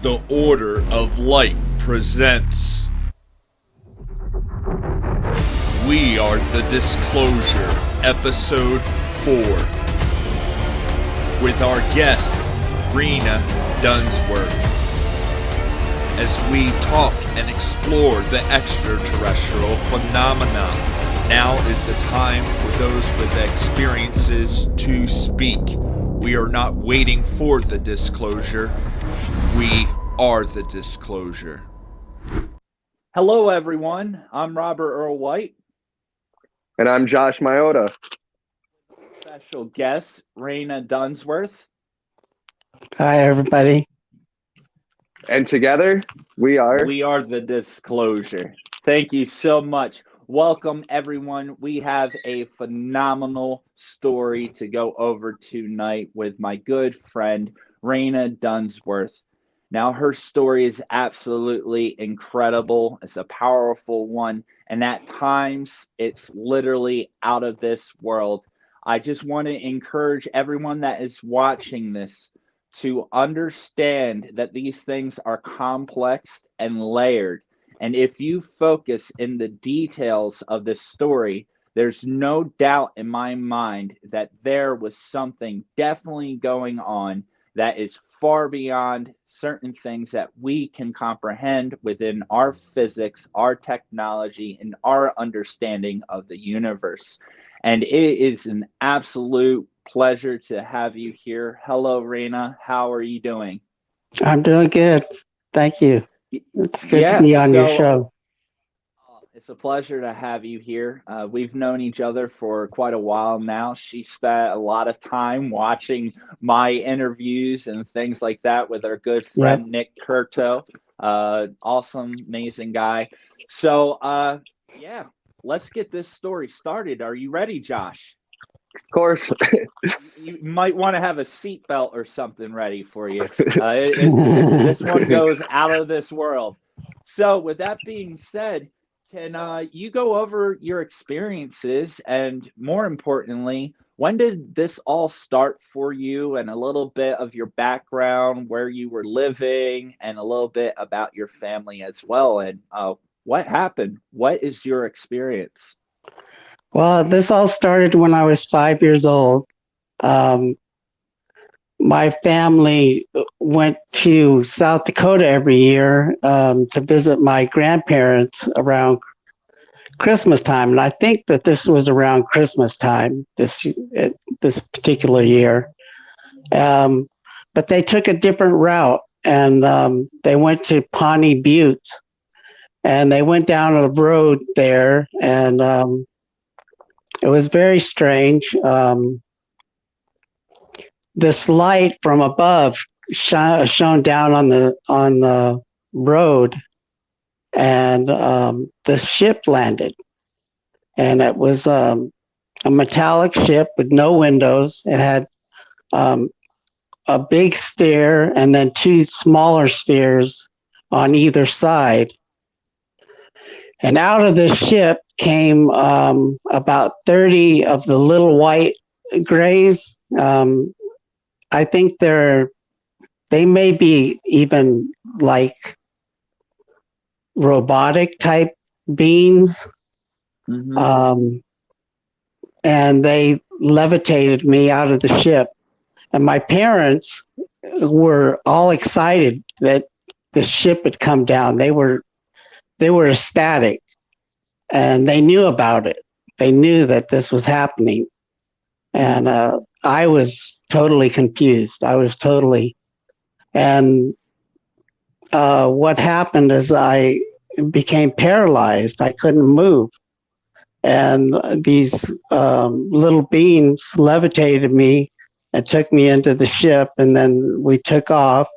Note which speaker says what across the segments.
Speaker 1: The Order of Light presents We Are the Disclosure, Episode 4, with our guest, Rena Dunsworth, as we talk and explore the extraterrestrial phenomena. Now is the time for those with experiences to speak. We are not waiting for the disclosure. We are the disclosure.
Speaker 2: Hello, everyone. I'm Robert Earl White.
Speaker 3: And I'm Josh Miota.
Speaker 2: Special guest, Rena Dunsworth.
Speaker 4: Hi, everybody.
Speaker 3: And together, we are
Speaker 2: the disclosure. Thank you so much. Welcome, everyone. We have a phenomenal story to go over tonight with my good friend, Rena Dunsworth. Now, her story is absolutely incredible. It's a powerful one. And at times, it's literally out of this world. I just want to encourage everyone that is watching this to understand that these things are complex and layered. And if you focus in the details of this story, there's no doubt in my mind that there was something definitely going on that is far beyond certain things that we can comprehend within our physics, our technology, and our understanding of the universe. And it is an absolute pleasure to have you here. Hello, Rena. How are you doing?
Speaker 4: I'm doing good. Thank you. It's good to be on your show.
Speaker 2: It's a pleasure to have you here. We've known each other for quite a while now. She spent a lot of time watching my interviews and things like that with our good friend, Nick Curto. Awesome, amazing guy. So, let's get this story started. Are you ready, Josh?
Speaker 3: Of course.
Speaker 2: You might want to have a seatbelt or something ready for you. This one goes out of this world. So with that being said, can you go over your experiences and, more importantly, when did this all start for you, and a little bit of your background, where you were living, and a little bit about your family as well, and what happened? What is your experience?
Speaker 4: Well, this all started when I was 5 years old. My family went to South Dakota every year to visit my grandparents around Christmas time. And I think that this was around Christmas time, this particular year. But they took a different route, and they went to Pawnee Butte. And they went down a road there, and it was very strange. This light from above shone down on the road, and the ship landed. And it was a metallic ship with no windows. It had a big sphere and then two smaller spheres on either side. And out of the ship came about 30 of the little white grays. I think they may be even like robotic type beings. Mm-hmm. And they levitated me out of the ship. And my parents were all excited that the ship had come down. They were ecstatic, and they knew about it. They knew that this was happening. And I was totally confused. And what happened is I became paralyzed. I couldn't move. And these little beings levitated me and took me into the ship. And then we took off,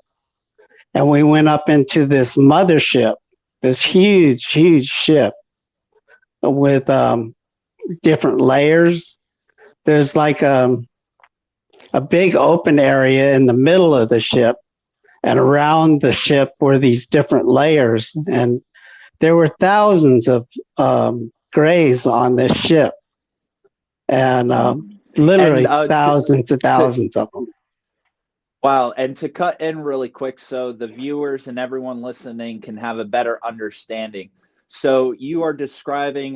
Speaker 4: and we went up into this mothership, this huge, huge ship with different layers. There's like a big open area in the middle of the ship, and around the ship were these different layers. And there were thousands of grays on this ship, and literally thousands of them.
Speaker 2: Wow. And to cut in really quick so the viewers and everyone listening can have a better understanding. So you are describing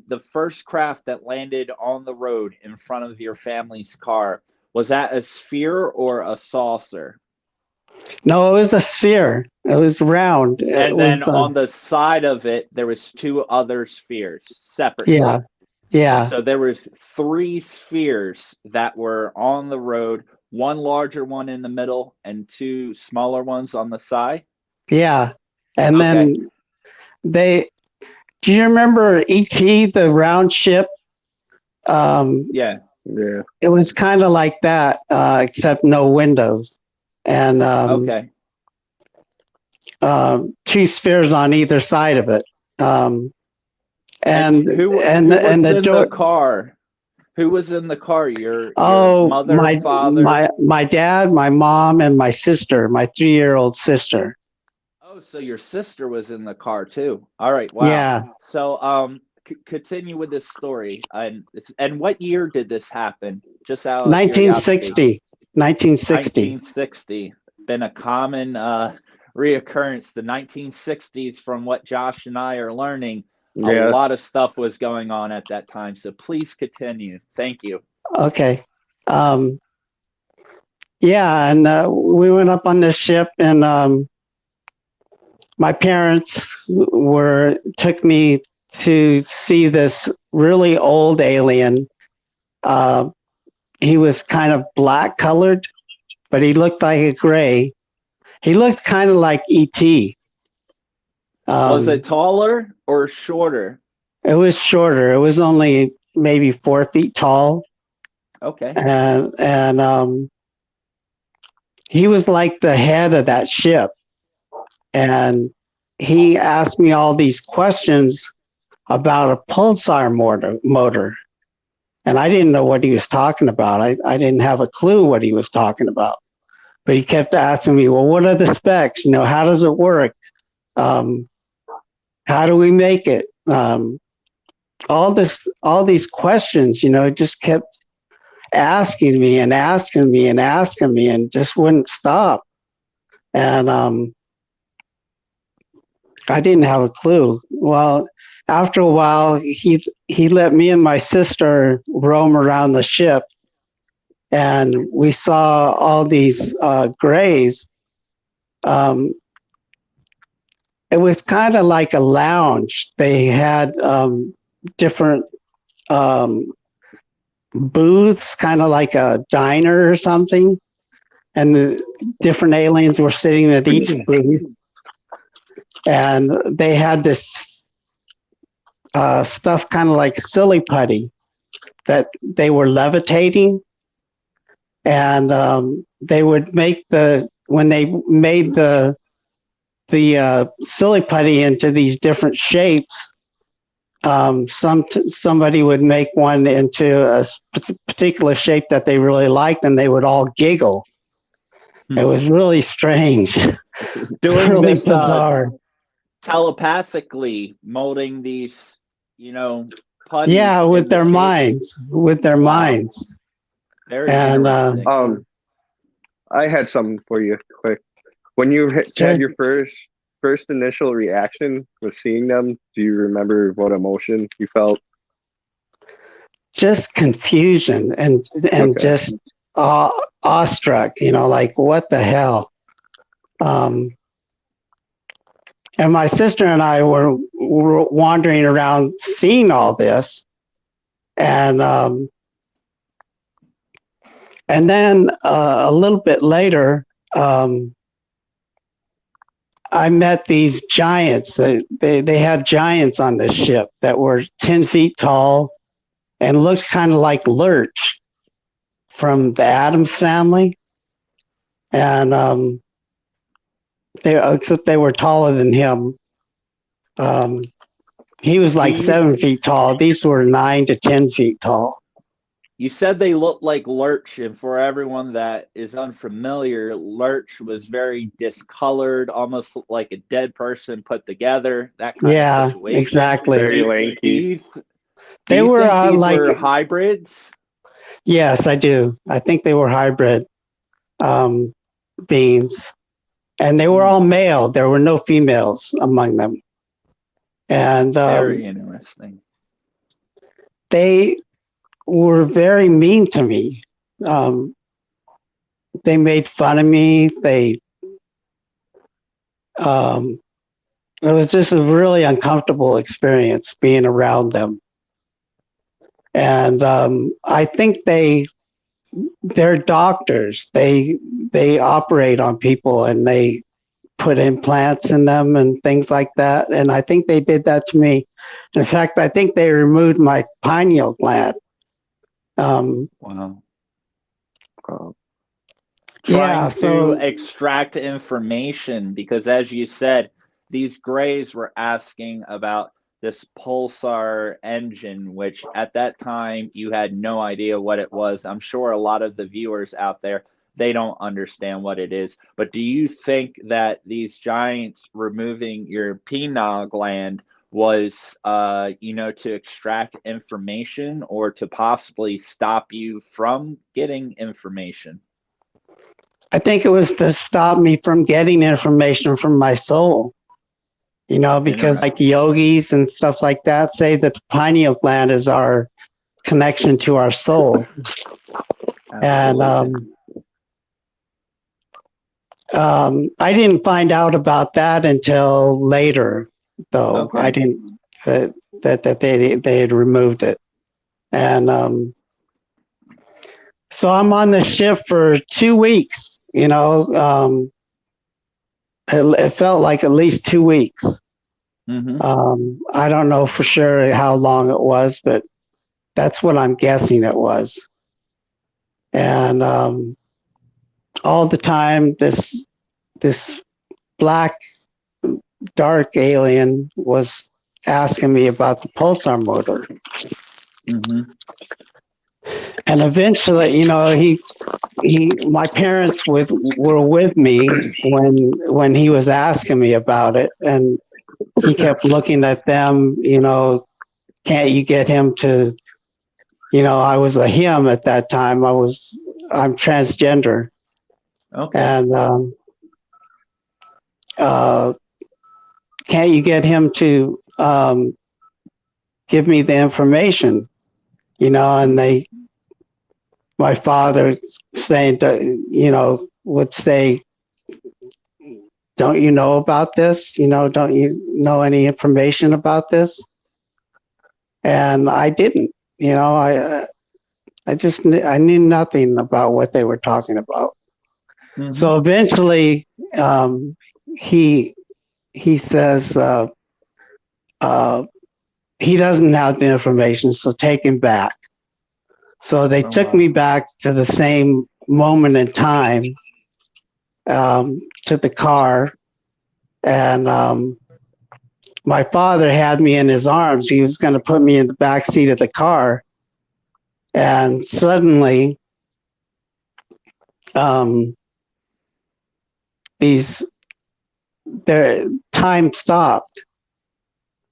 Speaker 2: the first craft that landed on the road in front of your family's car. Was that a sphere or a saucer?
Speaker 4: No, it was a sphere. It was round.
Speaker 2: And then on the side of it, there was two other spheres separately.
Speaker 4: Yeah, yeah,
Speaker 2: So there was three spheres that were on the road, one larger one in the middle and two smaller ones on the side.
Speaker 4: yeah. And
Speaker 2: Okay.
Speaker 4: then do you remember E.T., the round ship?
Speaker 2: Yeah.
Speaker 3: Yeah.
Speaker 4: It was kind of like that, except no windows. And
Speaker 2: Okay.
Speaker 4: two spheres on either side of it. And
Speaker 2: who was
Speaker 4: the
Speaker 2: in
Speaker 4: door.
Speaker 2: the car? Who was in the car? Your mother,
Speaker 4: my
Speaker 2: father?
Speaker 4: my dad, my mom, and my sister, my 3-year-old sister.
Speaker 2: Oh, so your sister was in the car too. All right. Wow.
Speaker 4: Yeah.
Speaker 2: So continue with this story. And what year did this happen? Just out of
Speaker 4: 1960.
Speaker 2: 1960. Been a common reoccurrence. The 1960s, from what Josh and I are learning,
Speaker 3: Yeah.
Speaker 2: a lot of stuff was going on at that time. So please continue. Thank you.
Speaker 4: Okay. Yeah, and we went up on this ship, and my parents took me to see this really old alien. He was kind of black colored, but he looked like a gray. He looked kind of like E.T.
Speaker 2: Was it taller or shorter?
Speaker 4: It was shorter. It was only maybe 4 feet tall.
Speaker 2: Okay.
Speaker 4: And he was like the head of that ship. And he asked me all these questions about a pulsar motor. And I didn't know what he was talking about. I didn't have a clue what he was talking about. But he kept asking me, well, what are the specs? How does it work? How do we make it? All these questions, just kept asking me and asking me and asking me, and just wouldn't stop. And I didn't have a clue. Well, after a while, he let me and my sister roam around the ship, and we saw all these grays. It was kind of like a lounge. They had different booths, kind of like a diner or something. And the different aliens were sitting at each booth. And they had this stuff kind of like silly putty that they were levitating. And they would when they made the silly putty into these different shapes, somebody would make one into a particular shape that they really liked, and they would all giggle. It was really strange.
Speaker 2: Doing
Speaker 4: really
Speaker 2: this,
Speaker 4: bizarre.
Speaker 2: Telepathically molding these, putties.
Speaker 4: Yeah, with their
Speaker 2: shapes.
Speaker 4: minds. With their minds.
Speaker 2: Very
Speaker 4: And
Speaker 2: interesting.
Speaker 3: I had something for you quick. When you had your first initial reaction with seeing them, do you remember what emotion you felt?
Speaker 4: Just confusion and
Speaker 3: Okay.
Speaker 4: just awestruck, like what the hell. And my sister and I were wandering around seeing all this, and then a little bit later, I met these giants. They had giants on this ship that were 10 feet tall and looked kind of like Lurch from the Addams Family. And except they were taller than him. He was like 7 feet tall. These were 9 to 10 feet tall.
Speaker 2: You said they looked like Lurch, and for everyone that is unfamiliar, Lurch was very discolored, almost like a dead person put together. That kind of situation.
Speaker 4: Exactly.
Speaker 3: Very lanky.
Speaker 4: They were like
Speaker 2: were hybrids.
Speaker 4: Yes, I do. I think they were hybrid. beings, and they were all male. There were no females among them. And
Speaker 2: very interesting.
Speaker 4: They were very mean to me. They made fun of me. It was just a really uncomfortable experience being around them. And I think they're doctors. They operate on people and they put implants in them and things like that. And I think they did that to me. In fact, I think they removed my pineal gland.
Speaker 2: Wow.
Speaker 4: Yeah,
Speaker 2: to extract information, because as you said, these Greys were asking about this pulsar engine, which at that time you had no idea what it was. I'm sure a lot of the viewers out there, they don't understand what it is. But do you think that these giants removing your pineal gland was, to extract information or to possibly stop you from getting information?
Speaker 4: I think it was to stop me from getting information from my soul, because like yogis and stuff like that say that the pineal gland is our connection to our soul. And I didn't find out about that until later, though. Okay. I didn't that they had removed it. And so I'm on the ship for 2 weeks. It felt like at least 2 weeks. Mm-hmm. I don't know for sure how long it was, but that's what I'm guessing it was. And all the time, this black, dark alien was asking me about the pulsar motor. Mm-hmm. And eventually, my parents were with me when he was asking me about it, and he kept looking at them. Can't you get him to? I was a him at that time. I'm transgender. Okay. And can't you get him to give me the information? And my father saying, would say, don't you know about this? Don't you know any information about this? And I didn't, I knew nothing about what they were talking about. Mm-hmm. So eventually, he says, he doesn't have the information, so take him back. So they took me back to the same moment in time, to the car, and my father had me in his arms. He was going to put me in the back seat of the car, and suddenly, their time stopped.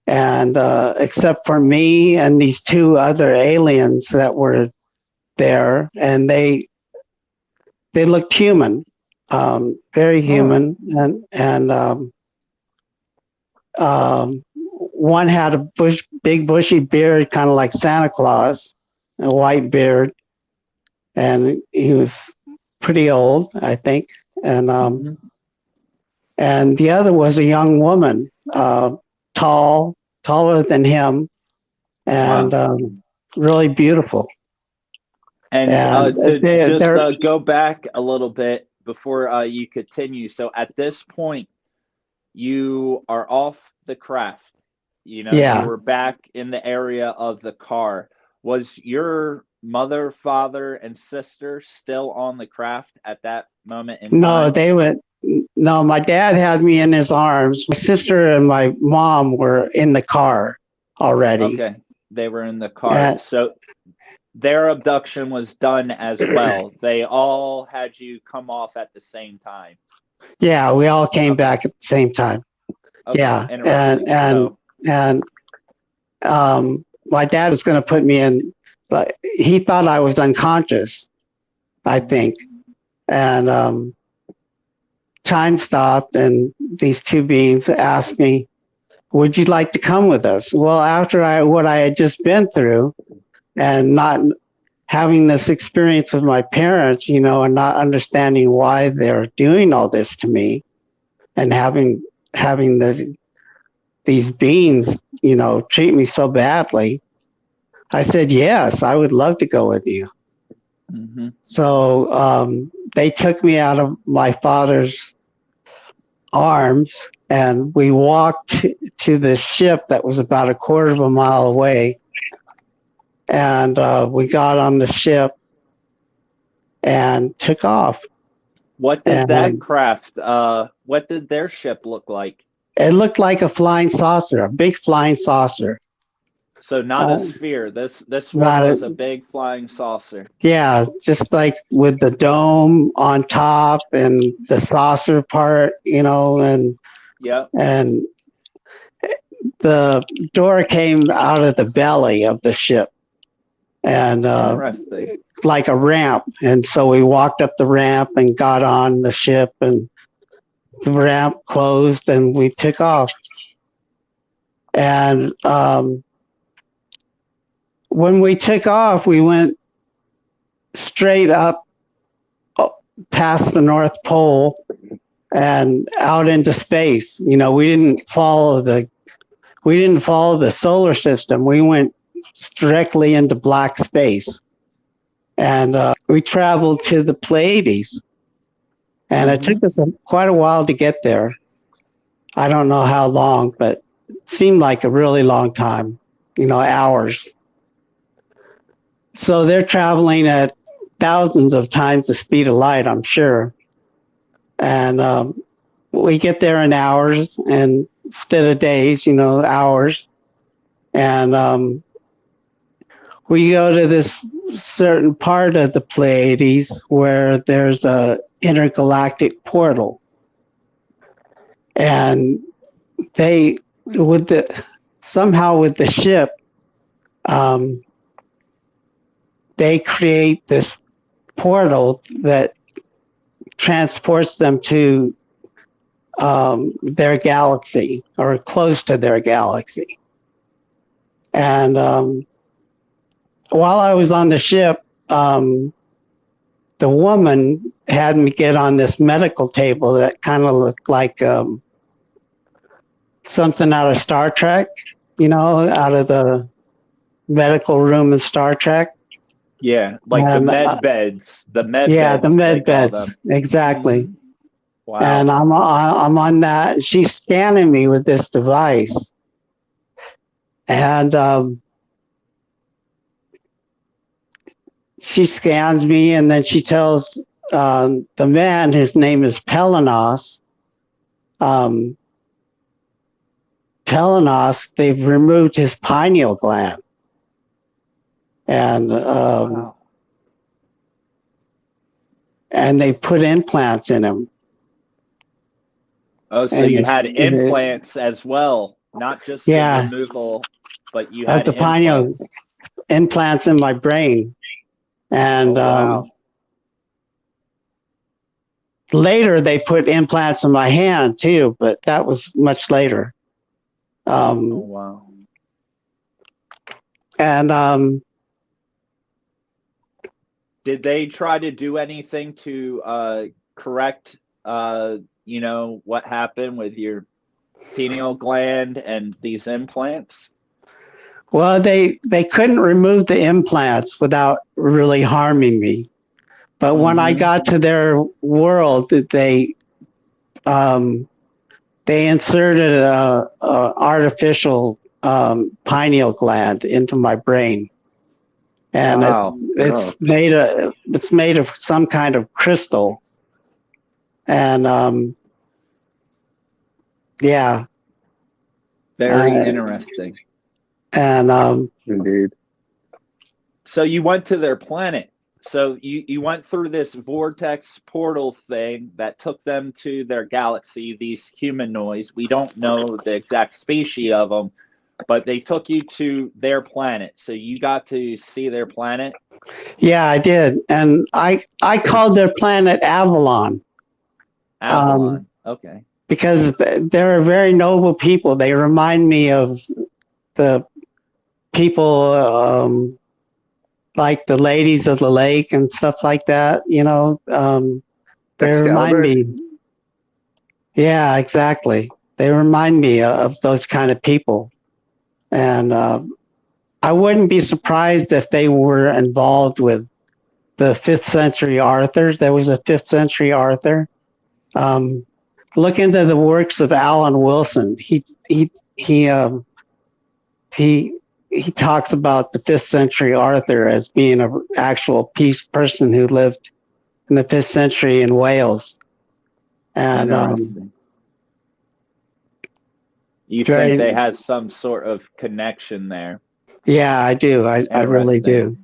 Speaker 4: And except for me and these two other aliens that were there, and they looked human, very human, and one had a big bushy beard, kind of like Santa Claus, a white beard, and he was pretty old, I think, and the other was a young woman. Taller than him, and really beautiful.
Speaker 2: And to go back a little bit before you continue. So at this point, you are off the craft. You were back in the area of the car. Was your mother, father, and sister still on the craft at that moment in time?
Speaker 4: No, they went. No, my dad had me in his arms. My sister and my mom were in the car already.
Speaker 2: Okay, they were in the car. So their abduction was done as well. They all had you come off at the same time.
Speaker 4: Yeah, we all came back at the same time. Okay, yeah, and my dad was going to put me in, but he thought I was unconscious, I think, and time stopped, and these two beings asked me, would you like to come with us? Well, after what I had just been through and not having this experience with my parents, and not understanding why they're doing all this to me, and having these beings, treat me so badly, I said, yes, I would love to go with you.
Speaker 2: Mm-hmm.
Speaker 4: So they took me out of my father's arms, and we walked to the ship that was about a quarter of a mile away. And we got on the ship and took off.
Speaker 2: What did that craft, what did their ship look like?
Speaker 4: It looked like a flying saucer, a big flying saucer.
Speaker 2: So not a sphere. This one was a big flying saucer.
Speaker 4: Yeah, just like with the dome on top and the saucer part, and
Speaker 2: yep.
Speaker 4: And the door came out of the belly of the ship, and like a ramp. And so we walked up the ramp and got on the ship, and the ramp closed, and we took off. And when we took off, we went straight up past the North Pole and out into space. We didn't follow the solar system. We went directly into black space, and we traveled to the Pleiades, and it took us quite a while to get there. I don't know how long, but it seemed like a really long time, hours. So they're traveling at thousands of times the speed of light, I'm sure. And we get there in hours, and instead of days, hours. And we go to this certain part of the Pleiades where there's a intergalactic portal. And somehow with the ship, they create this portal that transports them to their galaxy, or close to their galaxy. And while I was on the ship, the woman had me get on this medical table that kind of looked like something out of Star Trek, out of the medical room in Star Trek.
Speaker 2: Yeah, like the med beds. The med beds.
Speaker 4: Yeah, the med beds. Exactly.
Speaker 2: Wow.
Speaker 4: And I'm on that. And she's scanning me with this device. And she scans me, and then she tells the man, his name is Pelenos. Pelenos, they've removed his pineal gland. And
Speaker 2: wow.
Speaker 4: And they put implants in him.
Speaker 2: Oh, so you had implants as well, not just the removal, but you had
Speaker 4: the pineal implants in my brain. And later they put implants in my hand too, but that was much later.
Speaker 2: Wow.
Speaker 4: And
Speaker 2: did they try to do anything to correct, what happened with your pineal gland and these implants?
Speaker 4: Well, they couldn't remove the implants without really harming me. But when I got to their world, they inserted a artificial pineal gland into my brain. And
Speaker 2: wow.
Speaker 4: it's made of some kind of crystal. And yeah.
Speaker 2: Very interesting.
Speaker 4: And
Speaker 3: indeed.
Speaker 2: So you went to their planet. So you went through this vortex portal thing that took them to their galaxy, these humanoids. We don't know the exact species of them, but they took you to their planet. So you got to see their planet?
Speaker 4: Yeah, I did. And I called their planet Avalon.
Speaker 2: Avalon. Okay.
Speaker 4: Because they're very noble people. They remind me of the people like the ladies of the lake and stuff like that. You know, they remind
Speaker 3: Excalibur?
Speaker 4: me. Yeah, exactly. They remind me of those kind of people, and I wouldn't be surprised if they were involved with the 5th century Arthur. There was a 5th century Arthur. Look into the works of Alan Wilson. He talks about the 5th century Arthur as being an actual peace person who lived in the 5th century in Wales. And
Speaker 2: you think they had some sort of connection there?
Speaker 4: Yeah, I do. I really do.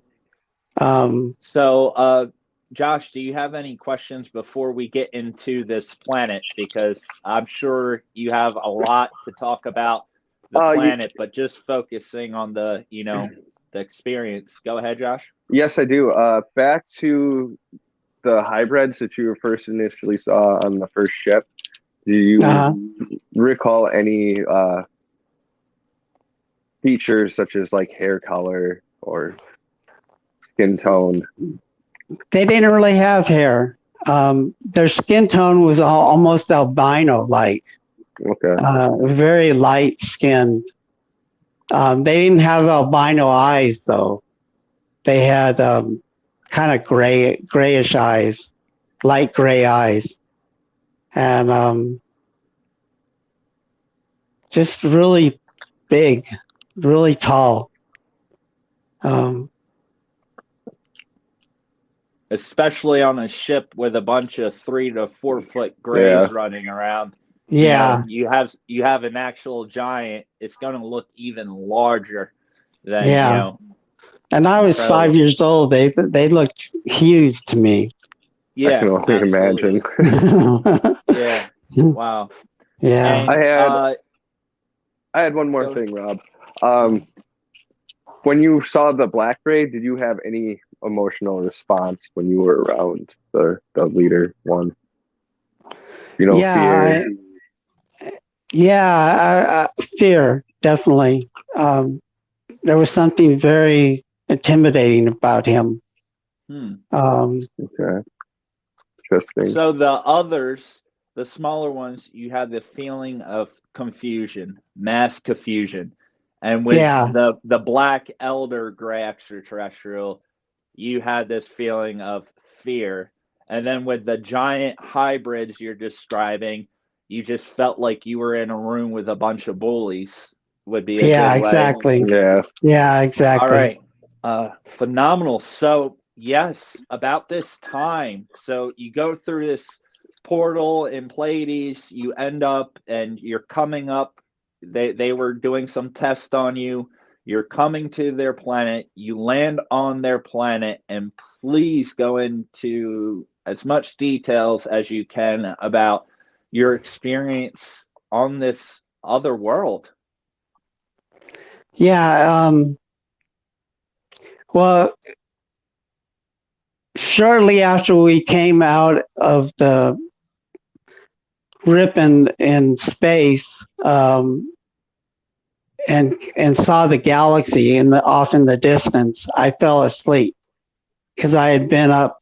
Speaker 2: So, Josh, do you have any questions before we get into this planet? Because I'm sure you have a lot to talk about the planet, but just focusing on the, the experience. Go ahead, Josh.
Speaker 3: Yes, I do. Back to the hybrids that you first initially saw on the first ship. Do you recall any features such as like hair color or skin tone?
Speaker 4: They didn't really have hair. Their skin tone was almost albino-like.
Speaker 3: Okay.
Speaker 4: Very light skinned. They didn't have albino eyes though. They had kind of grayish eyes, light gray eyes, and just really big, really tall.
Speaker 2: Especially on a ship with a bunch of 3 to 4 foot grays running around.
Speaker 4: Yeah,
Speaker 2: you have an actual giant. It's going to look even larger than
Speaker 4: And I was 5 years old. They looked huge to me.
Speaker 2: Yeah,
Speaker 3: I can only imagine.
Speaker 2: Yeah. Wow.
Speaker 4: Yeah.
Speaker 2: And,
Speaker 3: I had one more thing, Rob. When you saw the black gray, did you have any emotional response when you were around the leader one? Fear.
Speaker 4: Fear, definitely. There was something very intimidating about him.
Speaker 3: Okay. Interesting.
Speaker 2: So the others, the smaller ones, you had the feeling of confusion, mass confusion. And with the black elder gray extraterrestrial, you had this feeling of fear. And then with the giant hybrids you're describing, you just felt like you were in a room with a bunch of bullies. Would be a good
Speaker 4: exactly.
Speaker 2: way.
Speaker 4: Yeah, exactly.
Speaker 2: All right. Phenomenal. So yes, about this time. So you go through this portal in Pleiades, you end up and you're coming up. They were doing some tests on you. You're coming to their planet. You land on their planet, and please go into as much details as you can about your experience on this other world.
Speaker 4: Yeah. Well, shortly after we came out of the rip in space, and saw the galaxy off in the distance, I fell asleep because I had been up.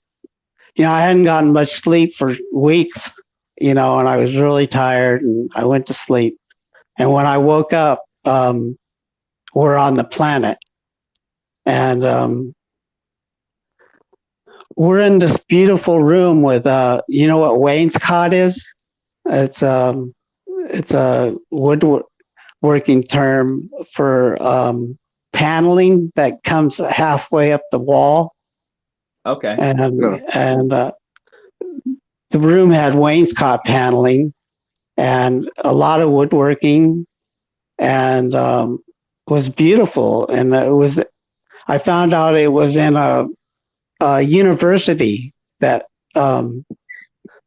Speaker 4: I hadn't gotten much sleep for weeks, and I was really tired, and I went to sleep. And when I woke up, we're on the planet, and we're in this beautiful room with, you know what wainscot is? It's a woodworking term for paneling that comes halfway up the wall.
Speaker 2: Okay.
Speaker 4: And the room had wainscot paneling and a lot of woodworking, and was beautiful. And I found out it was in a university that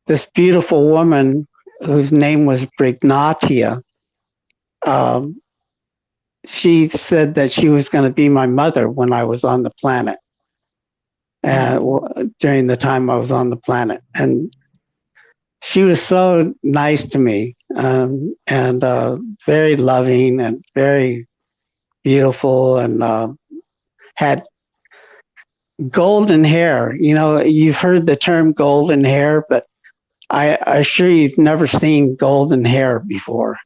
Speaker 4: this beautiful woman whose name was Brignatia, she said that she was going to be my mother when I was on the planet, during the time I was on the planet. And she was so nice to me, and very loving and very beautiful, and had golden hair. You know, you've heard the term golden hair, but I assure you've never seen golden hair before.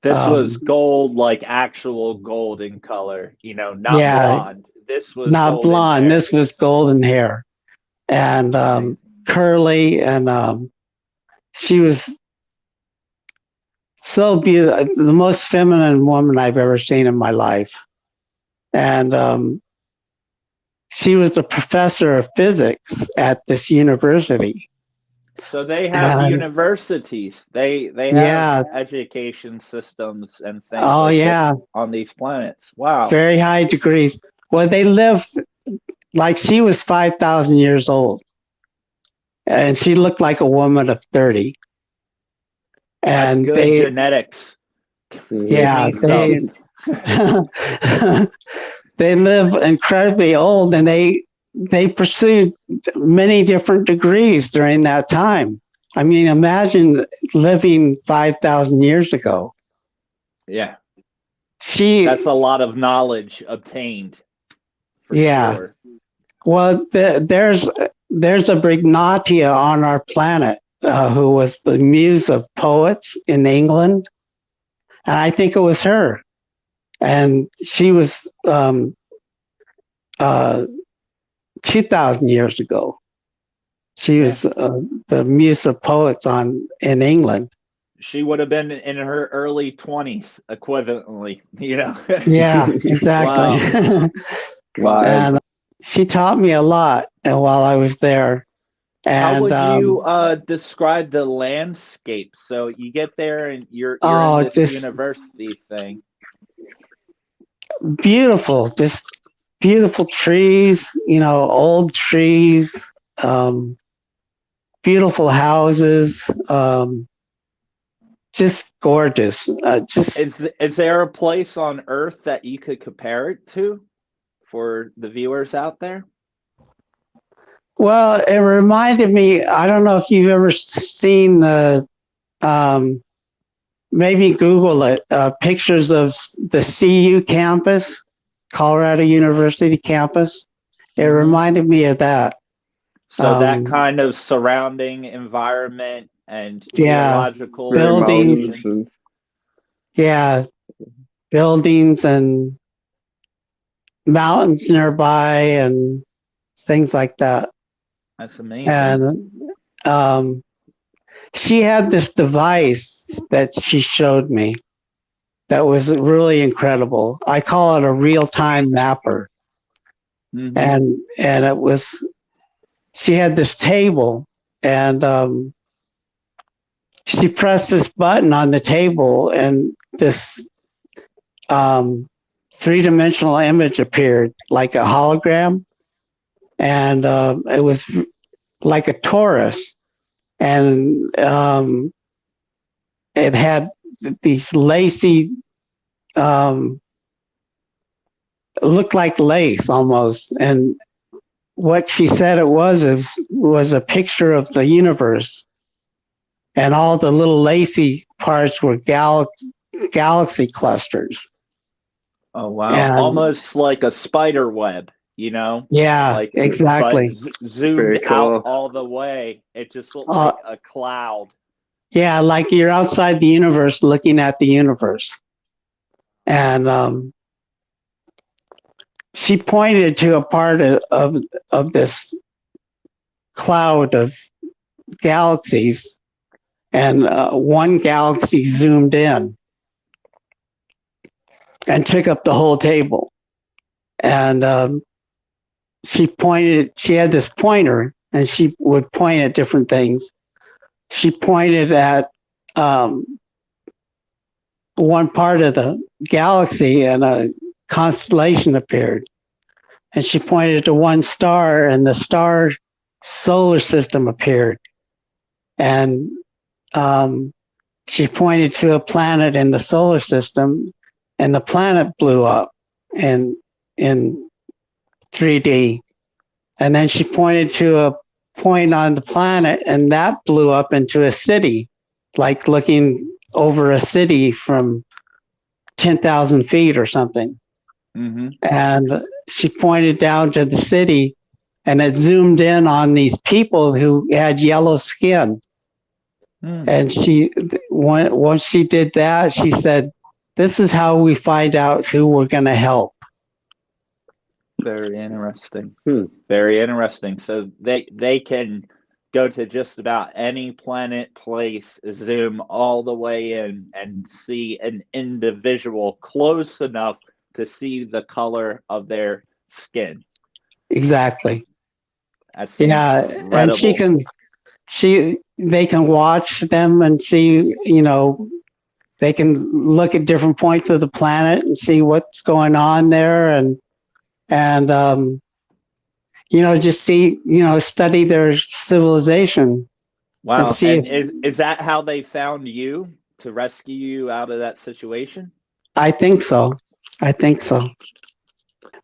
Speaker 2: This was gold, like actual golden color, not
Speaker 4: Yeah,
Speaker 2: blonde. This was
Speaker 4: not
Speaker 2: golden
Speaker 4: blonde.
Speaker 2: hair.
Speaker 4: This was golden hair, and curly, and she was so beautiful, the most feminine woman I've ever seen in my life. And she was a professor of physics at this university.
Speaker 2: So they have universities. They have education systems and things this on these planets. Wow.
Speaker 4: Very high degrees. Well, they lived like she was 5,000 years old. And she looked like a woman of 30. And
Speaker 2: that's good genetics.
Speaker 4: Yeah, they live incredibly old, and they pursued many different degrees during that time. I mean, imagine living 5,000 years ago.
Speaker 2: Yeah. That's a lot of knowledge obtained. Sure.
Speaker 4: Well, there's a Brignatia on our planet who was the muse of poets in England. And I think it was her. And she was 2,000 years ago. She was the muse of poets in England.
Speaker 2: She would have been in her early 20s, equivalently,
Speaker 4: Yeah, exactly.
Speaker 3: Wow.
Speaker 4: And she taught me a lot while I was there. And,
Speaker 2: how would you describe the landscape? So you get there and you're in this university thing.
Speaker 4: Beautiful, just beautiful trees, old trees, beautiful houses, just gorgeous.
Speaker 2: Is there a place on Earth that you could compare it to for the viewers out there?
Speaker 4: Well, it reminded me, I don't know if you've ever seen the, maybe Google it, pictures of the CU campus, Colorado University campus. It reminded me of that.
Speaker 2: So that kind of surrounding environment and geological
Speaker 4: buildings. Buildings and mountains nearby and things like that.
Speaker 2: That's amazing.
Speaker 4: And she had this device that she showed me that was really incredible. I call it a real-time mapper. Mm-hmm. And it was, she had this table, and she pressed this button on the table, and this three-dimensional image appeared like a hologram. And it was like a torus, and it had these lacy, looked like lace almost. And what she said it was a picture of the universe, and all the little lacy parts were galaxy clusters.
Speaker 2: Oh wow! And almost like a spider web.
Speaker 4: Yeah, like, exactly.
Speaker 2: Zoomed out all the way. It just looked like a cloud.
Speaker 4: Yeah, like you're outside the universe looking at the universe. And she pointed to a part of this cloud of galaxies, and one galaxy zoomed in and took up the whole table. And she had this pointer, and she would point at different things. She pointed at one part of the galaxy, and a constellation appeared. And she pointed to one star, and the star solar system appeared. And she pointed to a planet in the solar system, and the planet blew up in 3D. And then she pointed to point on the planet, and that blew up into a city, like looking over a city from 10,000 feet or something.
Speaker 2: Mm-hmm.
Speaker 4: And she pointed down to the city, and it zoomed in on these people who had yellow skin. And once she did that, she said, "This is how we find out who we're going to help."
Speaker 2: Very interesting. Very interesting. So they can go to just about any planet, place, zoom all the way in, and see an individual close enough to see the color of their skin.
Speaker 4: Exactly.
Speaker 2: That's
Speaker 4: Yeah,
Speaker 2: incredible.
Speaker 4: and they can watch them and see, they can look at different points of the planet and see what's going on there, and just see, study their civilization.
Speaker 2: Wow.
Speaker 4: And see
Speaker 2: is that how they found you, to rescue you out of that situation?
Speaker 4: I think so.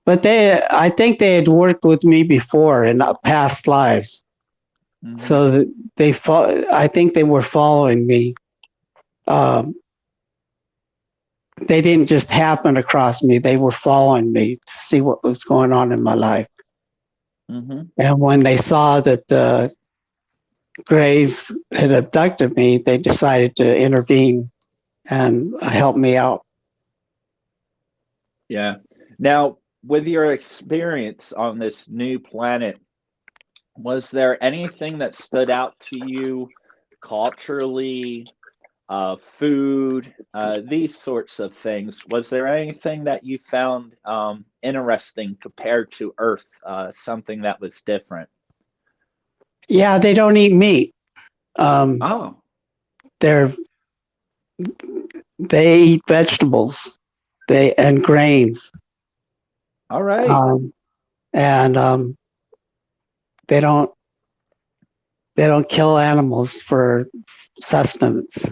Speaker 4: But I think they had worked with me before in past lives. Mm-hmm. So I think they were following me. They didn't just happen across me. They were following me to see what was going on in my life.
Speaker 2: Mm-hmm.
Speaker 4: And when they saw that the Greys had abducted me, they decided to intervene and help me out.
Speaker 2: Yeah. Now, with your experience on this new planet, was there anything that stood out to you culturally, food, these sorts of things? Was there anything that you found interesting compared to Earth, something that was different?
Speaker 4: Yeah, they don't eat meat. They eat vegetables, and grains.
Speaker 2: All right.
Speaker 4: And they don't kill animals for sustenance.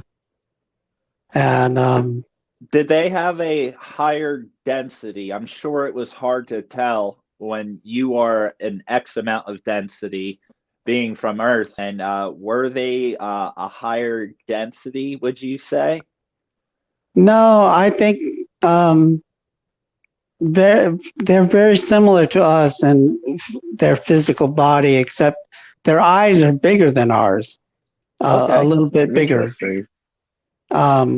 Speaker 4: And
Speaker 2: did they have a higher density? I'm sure it was hard to tell when you are an X amount of density, being from Earth. And were they a higher density, would you say?
Speaker 4: No, I think they're very similar to us in their physical body, except their eyes are bigger than ours, a little bit bigger. Not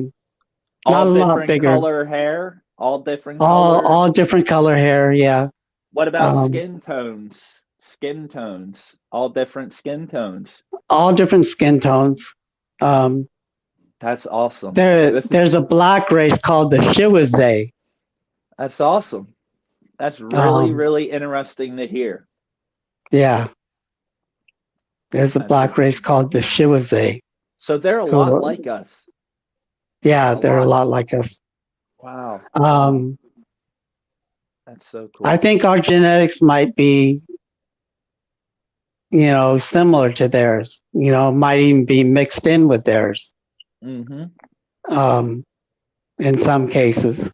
Speaker 4: a lot bigger.
Speaker 2: Color hair, all different
Speaker 4: color.
Speaker 2: Color.
Speaker 4: All different color hair. Yeah.
Speaker 2: What about skin tones? Skin tones, all different skin tones.
Speaker 4: All different skin tones.
Speaker 2: That's awesome.
Speaker 4: There's a black race called the Shiwazay.
Speaker 2: That's awesome. That's really, really interesting to hear.
Speaker 4: Yeah. There's a black race called the Shiwazay.
Speaker 2: So they're a lot like us.
Speaker 4: Yeah, they're a lot like us.
Speaker 2: Wow. That's so cool.
Speaker 4: I think our genetics might be, similar to theirs. Might even be mixed in with theirs.
Speaker 2: Mm-hmm.
Speaker 4: In some cases.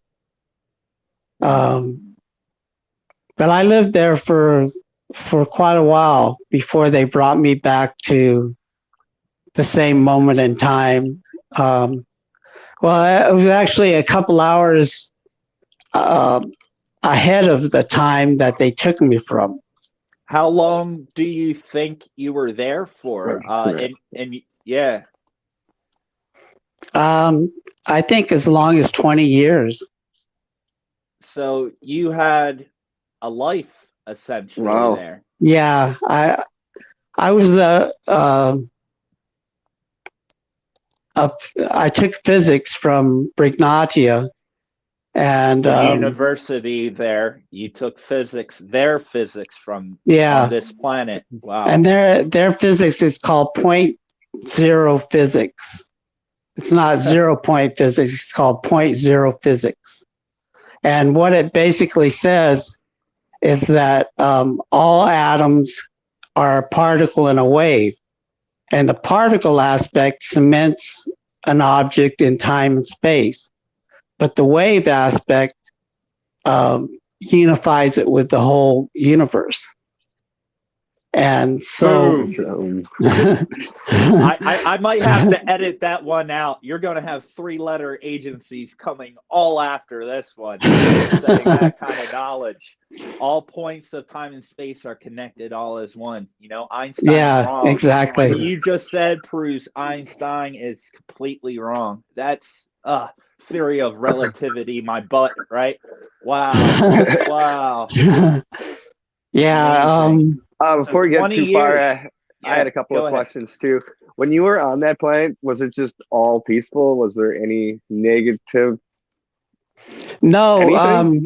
Speaker 4: But I lived there for quite a while before they brought me back to the same moment in time. Well, it was actually a couple hours ahead of the time that they took me from.
Speaker 2: How long do you think you were there for? Yeah.
Speaker 4: I think as long as 20 years.
Speaker 2: So you had a life essentially there.
Speaker 4: Yeah, I was I took physics from Brignatia, and
Speaker 2: university there. You took their physics from on this planet. Wow.
Speaker 4: And their physics is called .0 physics. It's not 0 point physics. It's called .0 physics. And what it basically says is that all atoms are a particle and a wave. And the particle aspect cements an object in time and space. But the wave aspect unifies it with the whole universe. And so
Speaker 2: I might have to edit that one out. You're going to have 3-letter agencies coming all after this one. Saying that kind of knowledge. All points of time and space are connected all as one. You know, Einstein's wrong.
Speaker 4: Exactly.
Speaker 2: What you just said proves Einstein is completely wrong. That's theory of relativity, my butt, right? Wow. Wow.
Speaker 4: Yeah.
Speaker 3: Before we get too far, I had a couple of questions too. When you were on that planet, was it just all peaceful? Was there any negative?
Speaker 4: No.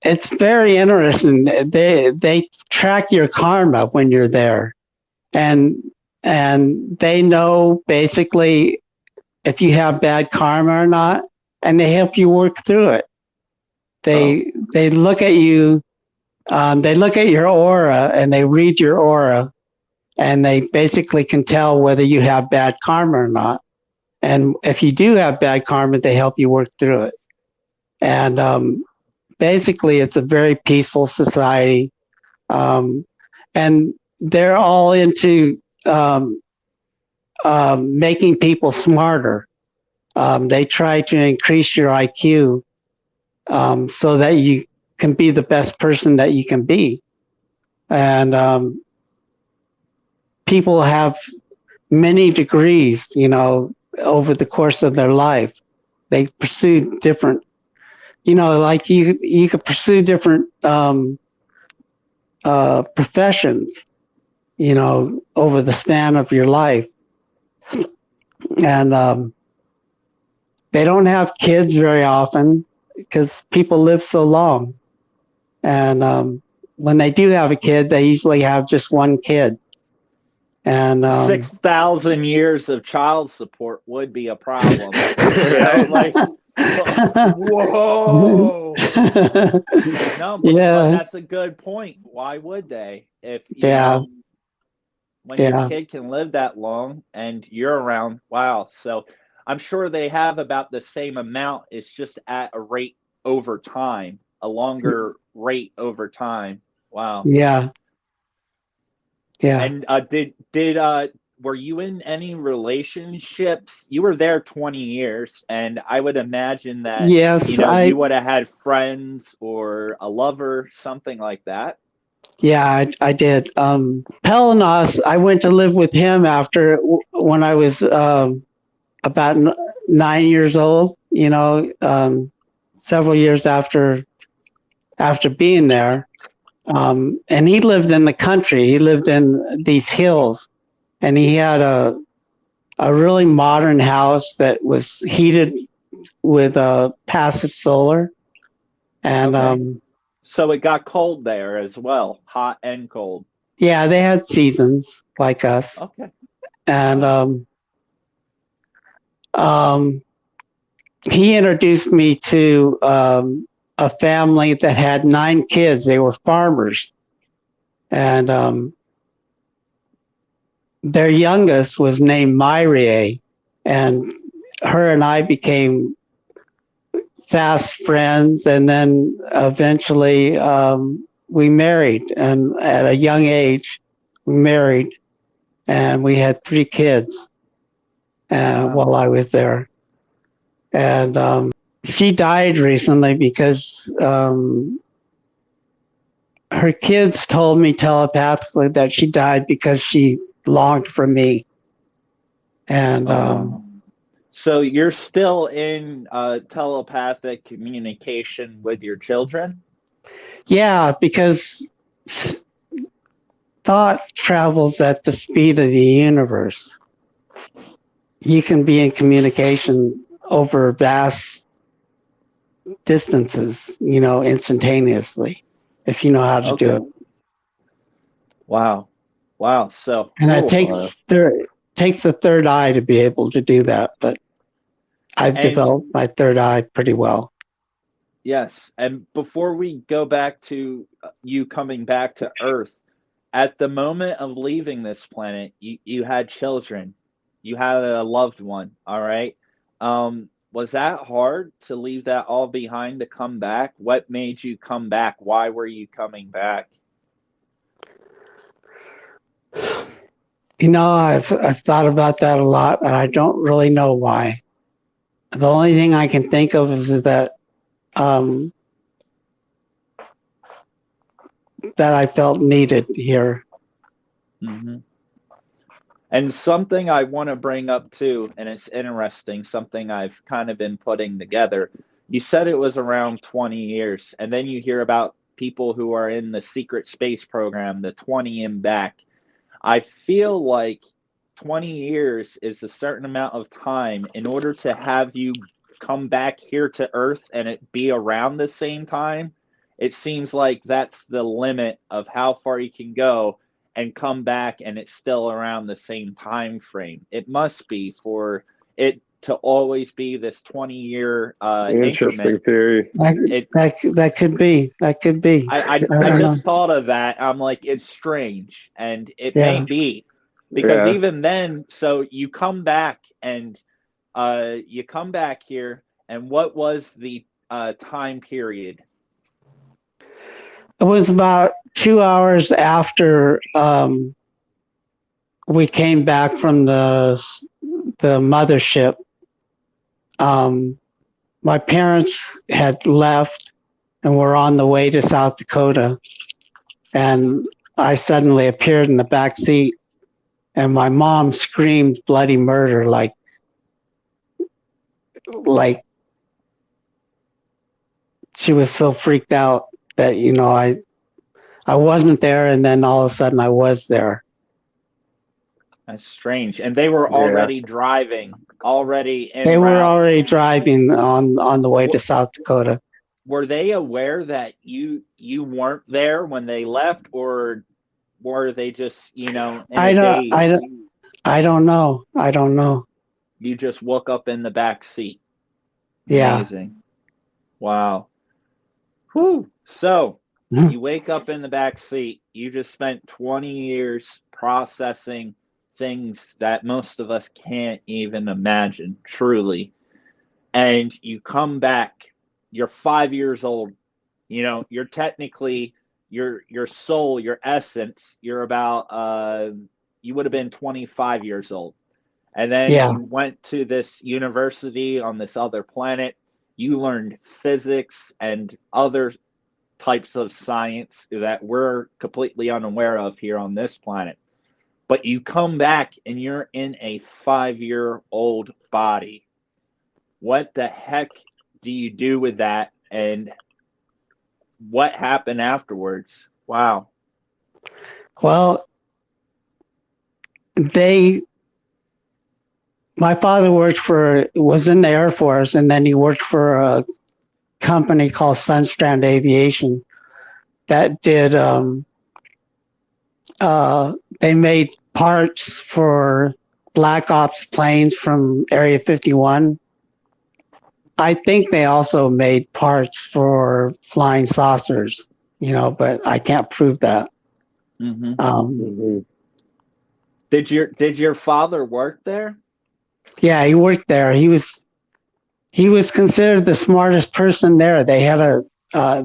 Speaker 4: It's very interesting. They track your karma when you're there, and they know basically if you have bad karma or not, and they help you work through it. They look at you. They look at your aura and they read your aura, and they basically can tell whether you have bad karma or not. And if you do have bad karma, they help you work through it. And basically, it's a very peaceful society, and they're all into making people smarter. They try to increase your IQ so that you can be the best person that you can be. And people have many degrees, you know, over the course of their life. They pursue different, you know, like you could pursue different professions, you know, over the span of your life. And they don't have kids very often because people live so long. And when they do have a kid, they usually have just one kid. And
Speaker 2: 6,000 years of child support would be a problem. Like, whoa. No, but that's a good point. Why would they? If you know, when your kid can live that long and you're around, wow. So I'm sure they have about the same amount. It's just at a rate over time, a longer rate over time. Wow.
Speaker 4: Yeah.
Speaker 2: And were you in any relationships? You were there 20 years, and I would imagine that you would have had friends or a lover, something like that.
Speaker 4: Yeah, I did. Pelenos, I went to live with him when I was about 9 years old, you know, several years after being there. And he lived in the country. He lived in these hills, and he had a really modern house that was heated with passive solar. And
Speaker 2: so it got cold there as well, hot and cold.
Speaker 4: Yeah, they had seasons like us.
Speaker 2: Okay.
Speaker 4: And he introduced me to a family that had 9 kids. They were farmers. And their youngest was named Myrie, and her and I became fast friends. And then eventually we married, and at a young age we married, and we had 3 kids while I was there. And she died recently because her kids told me telepathically that she died because she longed for me. And
Speaker 2: so you're still in telepathic communication with your children?
Speaker 4: Yeah, because thought travels at the speed of the universe. You can be in communication over vast distances, you know, instantaneously, if you know how to do it.
Speaker 2: Wow. So,
Speaker 4: and it takes the third eye to be able to do that, but I've developed my third eye pretty well.
Speaker 2: Yes. And before we go back to you coming back to Earth, at the moment of leaving this planet, you had children. You had a loved one, all right? Was that hard to leave that all behind to come back? What made you come back? Why were you coming back?
Speaker 4: I've thought about that a lot, and I don't really know why. The only thing I can think of is that that I felt needed here.
Speaker 2: Mm-hmm. And something I want to bring up too, and it's interesting, something I've kind of been putting together. You said it was around 20 years, and then you hear about people who are in the secret space program, the 20 and back. I feel like 20 years is a certain amount of time in order to have you come back here to Earth and it be around the same time. It seems like that's the limit of how far you can go and come back and it's still around the same time frame. It must be for it to always be this 20-year
Speaker 3: Interesting
Speaker 2: increment.
Speaker 3: theory.
Speaker 4: That could be. That could be.
Speaker 2: I just thought of that. I'm like, it's strange, and it may be, because
Speaker 3: Yeah.
Speaker 2: even then, so you come back and you come back here, and what was the time period?
Speaker 4: It was about 2 hours after we came back from the mothership. My parents had left and were on the way to South Dakota, and I suddenly appeared in the back seat, and my mom screamed bloody murder, like she was so freaked out that I wasn't there, and then all of a sudden I was there.
Speaker 2: That's strange. And they were already driving, already en
Speaker 4: They were
Speaker 2: route.
Speaker 4: already driving on the way to South Dakota.
Speaker 2: Were they aware that you weren't there when they left, or were they just, in a daze?
Speaker 4: I don't know. I don't know.
Speaker 2: You just woke up in the back seat.
Speaker 4: Yeah.
Speaker 2: Amazing. Wow. Whew. So you wake up in the back seat. You just spent 20 years processing things that most of us can't even imagine, truly. And you come back. You're 5 years old. You're technically your soul, your essence. You're about you would have been 25 years old. And then you went to this university on this other planet. You learned physics and other types of science that we're completely unaware of here on this planet. But you come back and you're in a 5-year-old body. What the heck do you do with that? And what happened afterwards? Wow.
Speaker 4: Well, my father was in the Air Force, and then he worked for a company called Sunstrand Aviation that did, they made parts for Black Ops planes from Area 51. I think they also made parts for flying saucers, but I can't prove that.
Speaker 2: Mm-hmm. Did your father work there?
Speaker 4: Yeah, he worked there. He was considered the smartest person there. They had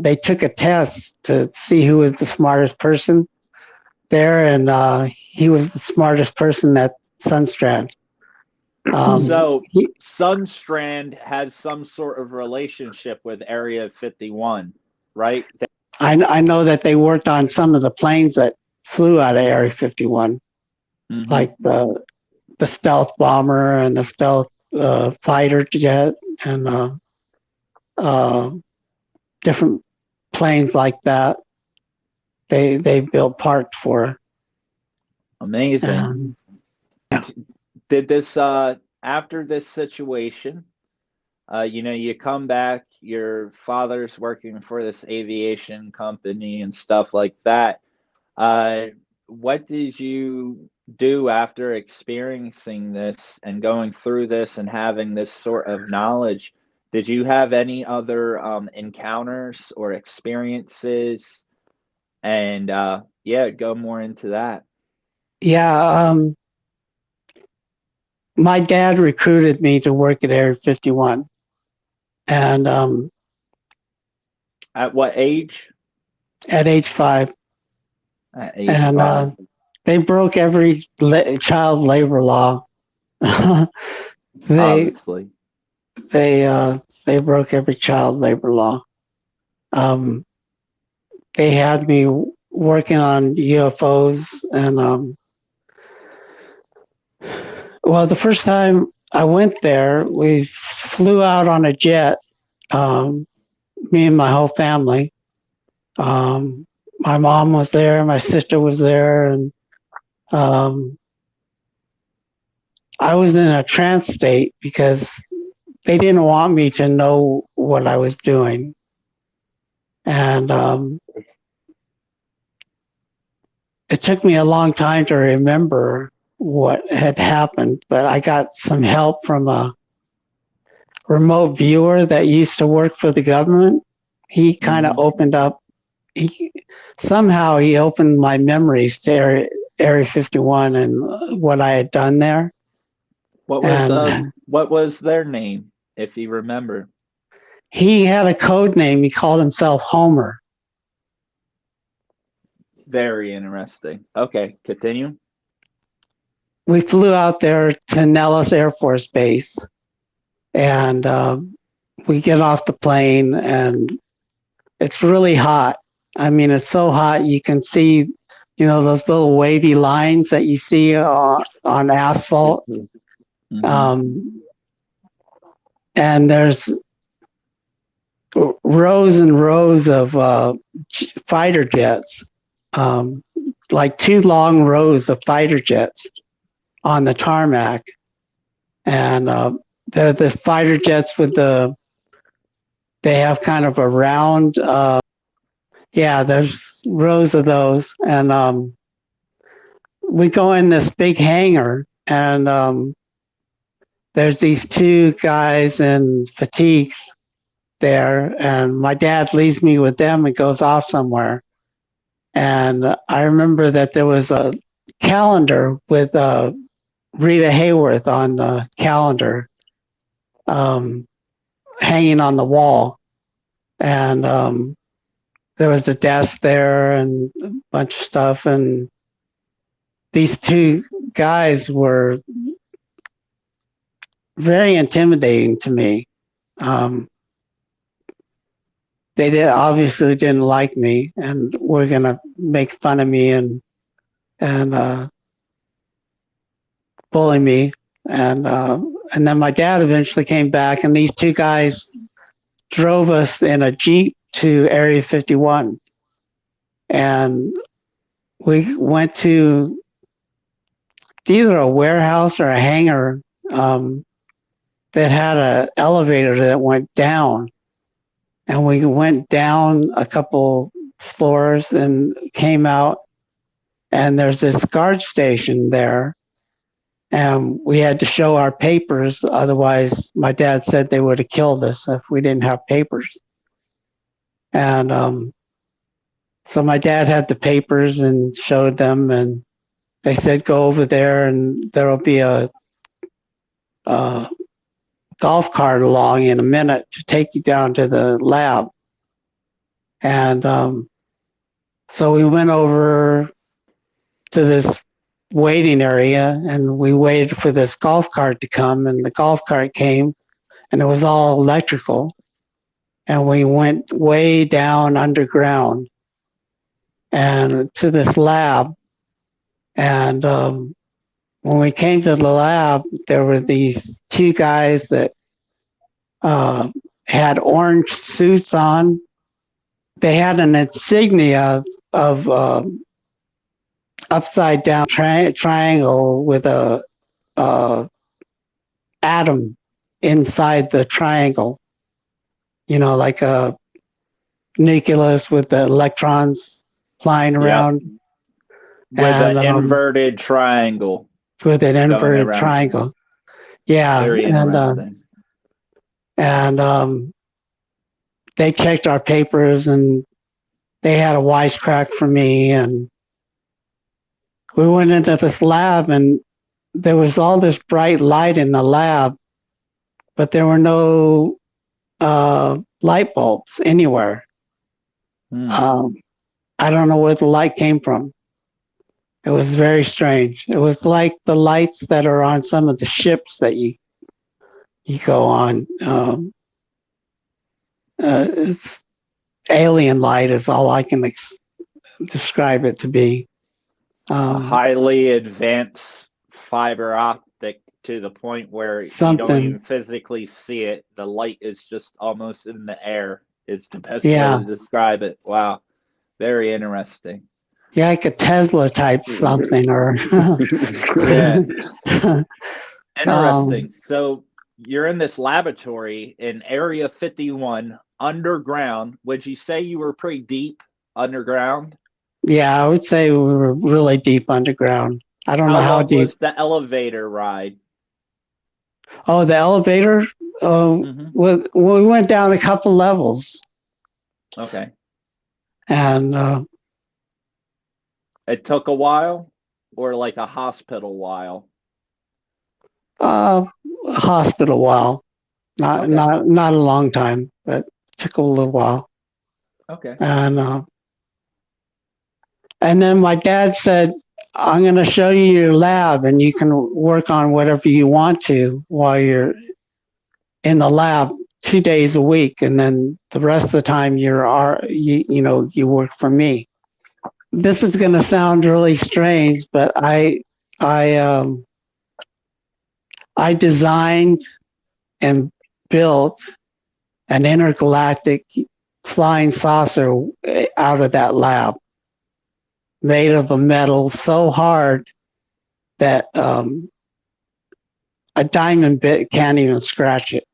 Speaker 4: they took a test to see who was the smartest person there, and he was the smartest person at Sunstrand.
Speaker 2: So Sunstrand had some sort of relationship with Area 51, right?
Speaker 4: I know that they worked on some of the planes that flew out of Area 51, like the stealth bomber and the stealth fighter jet, and different planes like that. They built parts for.
Speaker 2: Amazing. Did this after this situation? You come back. Your father's working for this aviation company and stuff like that. What did you do after experiencing this and going through this and having this sort of knowledge? Did you have any other encounters or experiences? And go more into that.
Speaker 4: Yeah, my dad recruited me to work at Area 51, and
Speaker 2: at what age?
Speaker 4: At age 5.
Speaker 2: At age 5.
Speaker 4: they broke every child labor law. they
Speaker 2: Obviously.
Speaker 4: they broke every child labor law. They had me working on UFOs, and well, the first time I went there, we flew out on a jet, me and my whole family. My mom was there, my sister was there, and I was in a trance state because they didn't want me to know what I was doing. And it took me a long time to remember what had happened, but I got some help from a remote viewer that used to work for the government. He kind of opened up, somehow he opened my memories to Area 51 and what I had done there.
Speaker 2: What was their name, if you remember?
Speaker 4: He had a code name. He called himself Homer.
Speaker 2: Very interesting. Okay, continue.
Speaker 4: We flew out there to Nellis Air Force Base, and we get off the plane, and it's really hot. I mean, it's so hot you can see, those little wavy lines that you see on asphalt. Mm-hmm. And there's rows and rows of fighter jets, like 2 long rows of fighter jets on the tarmac. And the fighter jets they have kind of a round, there's rows of those. And we go in this big hangar, and there's these 2 guys in fatigues there, and my dad leaves me with them and goes off somewhere. And I remember that there was a calendar with Rita Hayworth on the calendar, hanging on the wall. And there was a desk there and a bunch of stuff. And these 2 guys were very intimidating to me. They obviously didn't like me, and were gonna make fun of me and bully me. And then my dad eventually came back, and these 2 guys drove us in a Jeep to Area 51. And we went to either a warehouse or a hangar that had an elevator that went down. And we went down a couple floors and came out, and there's this guard station there. And we had to show our papers. Otherwise, my dad said they would have killed us if we didn't have papers. And so my dad had the papers and showed them, and they said, go over there and there'll be a golf cart along in a minute to take you down to the lab. And so we went over to this waiting area, and we waited for this golf cart to come, and the golf cart came, and it was all electrical. And we went way down underground and to this lab. And when we came to the lab, there were these 2 guys that had orange suits on. They had an insignia of upside down triangle with a atom inside the triangle, like a nucleus with the electrons flying around.
Speaker 2: With an inverted triangle.
Speaker 4: With an inverted triangle. Yeah.
Speaker 2: Very interesting.
Speaker 4: And they checked our papers, and they had a wisecrack for me. And we went into this lab, and there was all this bright light in the lab, but there were no light bulbs anywhere. I don't know where the light came from. It was very strange. It was like the lights that are on some of the ships that you go on. It's alien light is all I can describe it to be.
Speaker 2: A highly advanced fiber optic to the point where you don't even physically see it. The light is just almost in the air. Is the best way to describe it. Wow, very interesting.
Speaker 4: Yeah, like a Tesla type something, or
Speaker 2: yeah. Interesting. So you're in this laboratory in Area 51 underground. Would you say you were pretty deep underground?
Speaker 4: Yeah, I would say we were really deep underground. I don't know how deep. How
Speaker 2: was the elevator ride?
Speaker 4: Oh, the elevator? We went down a couple levels.
Speaker 2: Okay.
Speaker 4: And
Speaker 2: it took a while, or like a hospital while?
Speaker 4: Hospital while. Not a long time, but it took a little while.
Speaker 2: Okay.
Speaker 4: And then my dad said, I'm going to show you your lab and you can work on whatever you want to while you're in the lab 2 days a week. And then the rest of the time you work for me. This is going to sound really strange, but I designed and built an intergalactic flying saucer out of that lab, made of a metal so hard that a diamond bit can't even scratch it.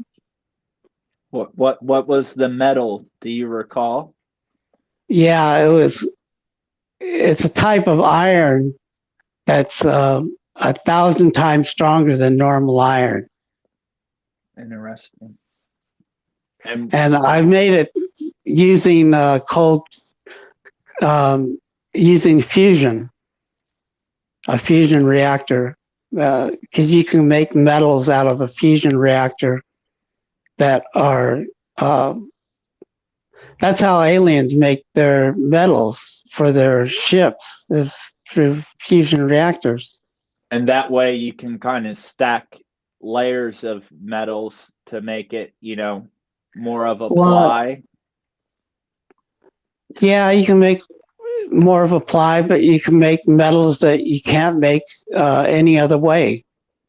Speaker 2: What was the metal? Do you recall?
Speaker 4: Yeah, it's a type of iron that's 1,000 times stronger than normal iron.
Speaker 2: Interesting.
Speaker 4: And I made it using using fusion, a fusion reactor, because you can make metals out of a fusion reactor that are, that's how aliens make their metals for their ships, is through fusion reactors.
Speaker 2: And that way you can kind of stack layers of metals to make it, more of a ply. Yeah,
Speaker 4: you can make more of a ply, but you can make metals that you can't make any other way.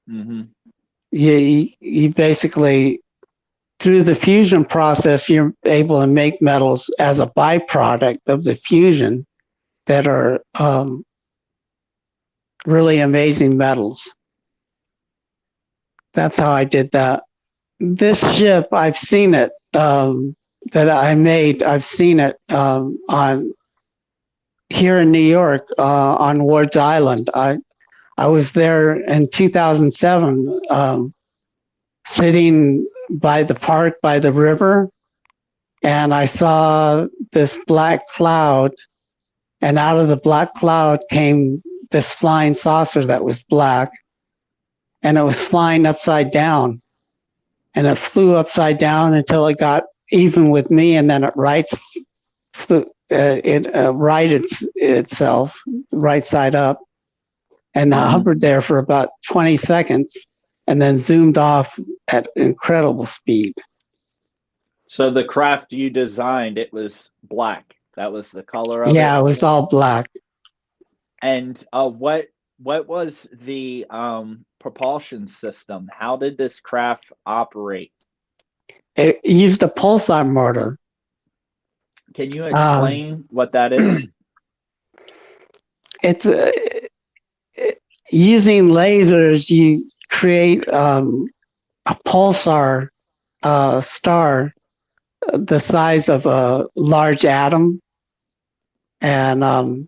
Speaker 2: Mm-hmm.
Speaker 4: You basically, through the fusion process, you're able to make metals as a byproduct of the fusion that are really amazing metals. That's how I did that. This ship, I've seen it, that I made, I've seen it on here in New York, on Ward's Island. I was there in 2007, sitting by the park, by the river, and I saw this black cloud, and out of the black cloud came this flying saucer that was black, and it was flying upside down, and it flew upside down until it got even with me, and then it righted itself right side up, and hovered there for about 20 seconds, and then zoomed off at incredible speed.
Speaker 2: So the craft you designed, it was black. That was the color of it?
Speaker 4: Yeah, it was all black.
Speaker 2: And what was the propulsion system? How did this craft operate?
Speaker 4: It used a pulsar motor.
Speaker 2: Can you explain what that is?
Speaker 4: It's using lasers, you create a pulsar star the size of a large atom, and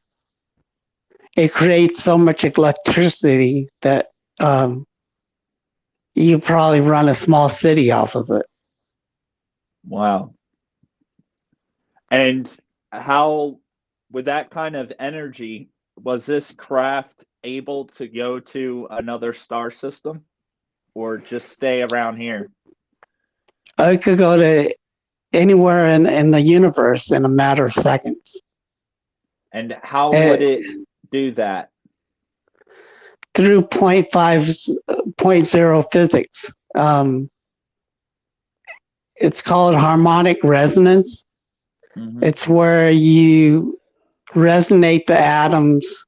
Speaker 4: it creates so much electricity that you probably run a small city off of it.
Speaker 2: Wow. And how, with that kind of energy, was this craft able to go to another star system or just stay around here?
Speaker 4: It could go to anywhere in the universe in a matter of seconds.
Speaker 2: And how would it do that?
Speaker 4: through point zero physics. It's called harmonic resonance.
Speaker 2: Mm-hmm.
Speaker 4: It's where you resonate the atoms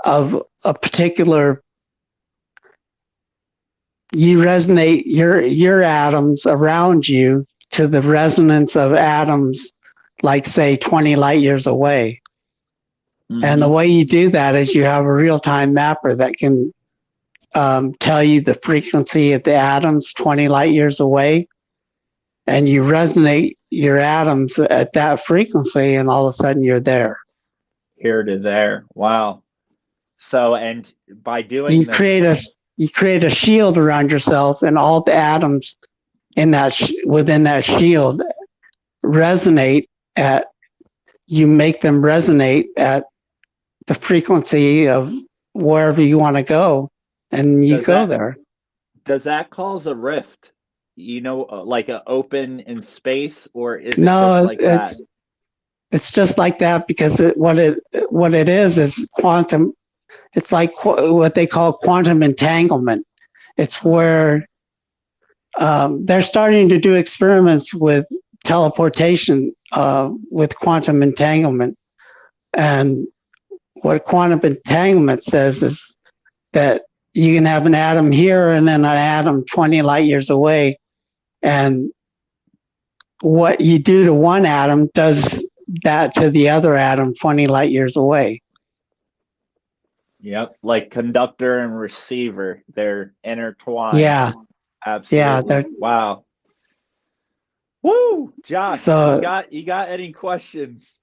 Speaker 4: of a particular. You resonate your atoms around you to the resonance of atoms, like say 20 light years away.
Speaker 2: Mm-hmm.
Speaker 4: And the way you do that is you have a real-time mapper that can tell you the frequency of the atoms 20 light years away, and you resonate your atoms at that frequency, and all of a sudden you're there.
Speaker 2: Here to there. Wow. So, and by doing
Speaker 4: You
Speaker 2: this,
Speaker 4: create a shield around yourself, and all the atoms in that within that shield resonate at. You make them resonate at the frequency of wherever you want to go, and you go there.
Speaker 2: Does that cause a rift? You know, like an open in space, or is it
Speaker 4: No,
Speaker 2: just like that?
Speaker 4: It's just like that because what it is quantum. It's like what they call quantum entanglement. It's where they're starting to do experiments with teleportation with quantum entanglement. And what quantum entanglement says is that you can have an atom here and then an atom 20 light years away. And what you do to one atom does that to the other atom 20 light years away.
Speaker 2: Yep, like conductor and receiver, they're intertwined.
Speaker 4: Yeah,
Speaker 2: absolutely.
Speaker 4: Yeah,
Speaker 2: wow. Woo, Josh,
Speaker 4: So-
Speaker 2: you got any questions?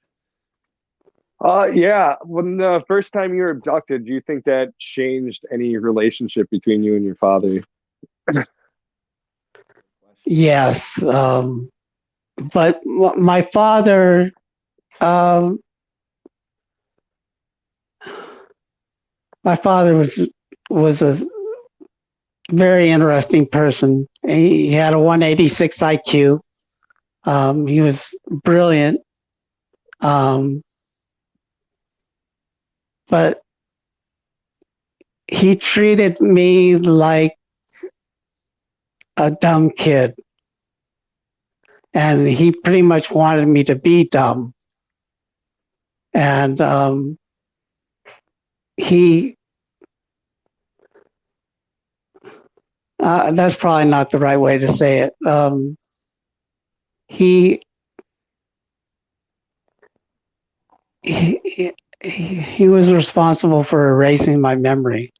Speaker 3: Yeah. When the first time you were abducted, do you think that changed any relationship between you and your father?
Speaker 4: yes. But my father, was a very interesting person. He had a 186 IQ. He was brilliant. But he treated me like a dumb kid. And he pretty much wanted me to be dumb. And that's probably not the right way to say it. He was responsible for erasing my memory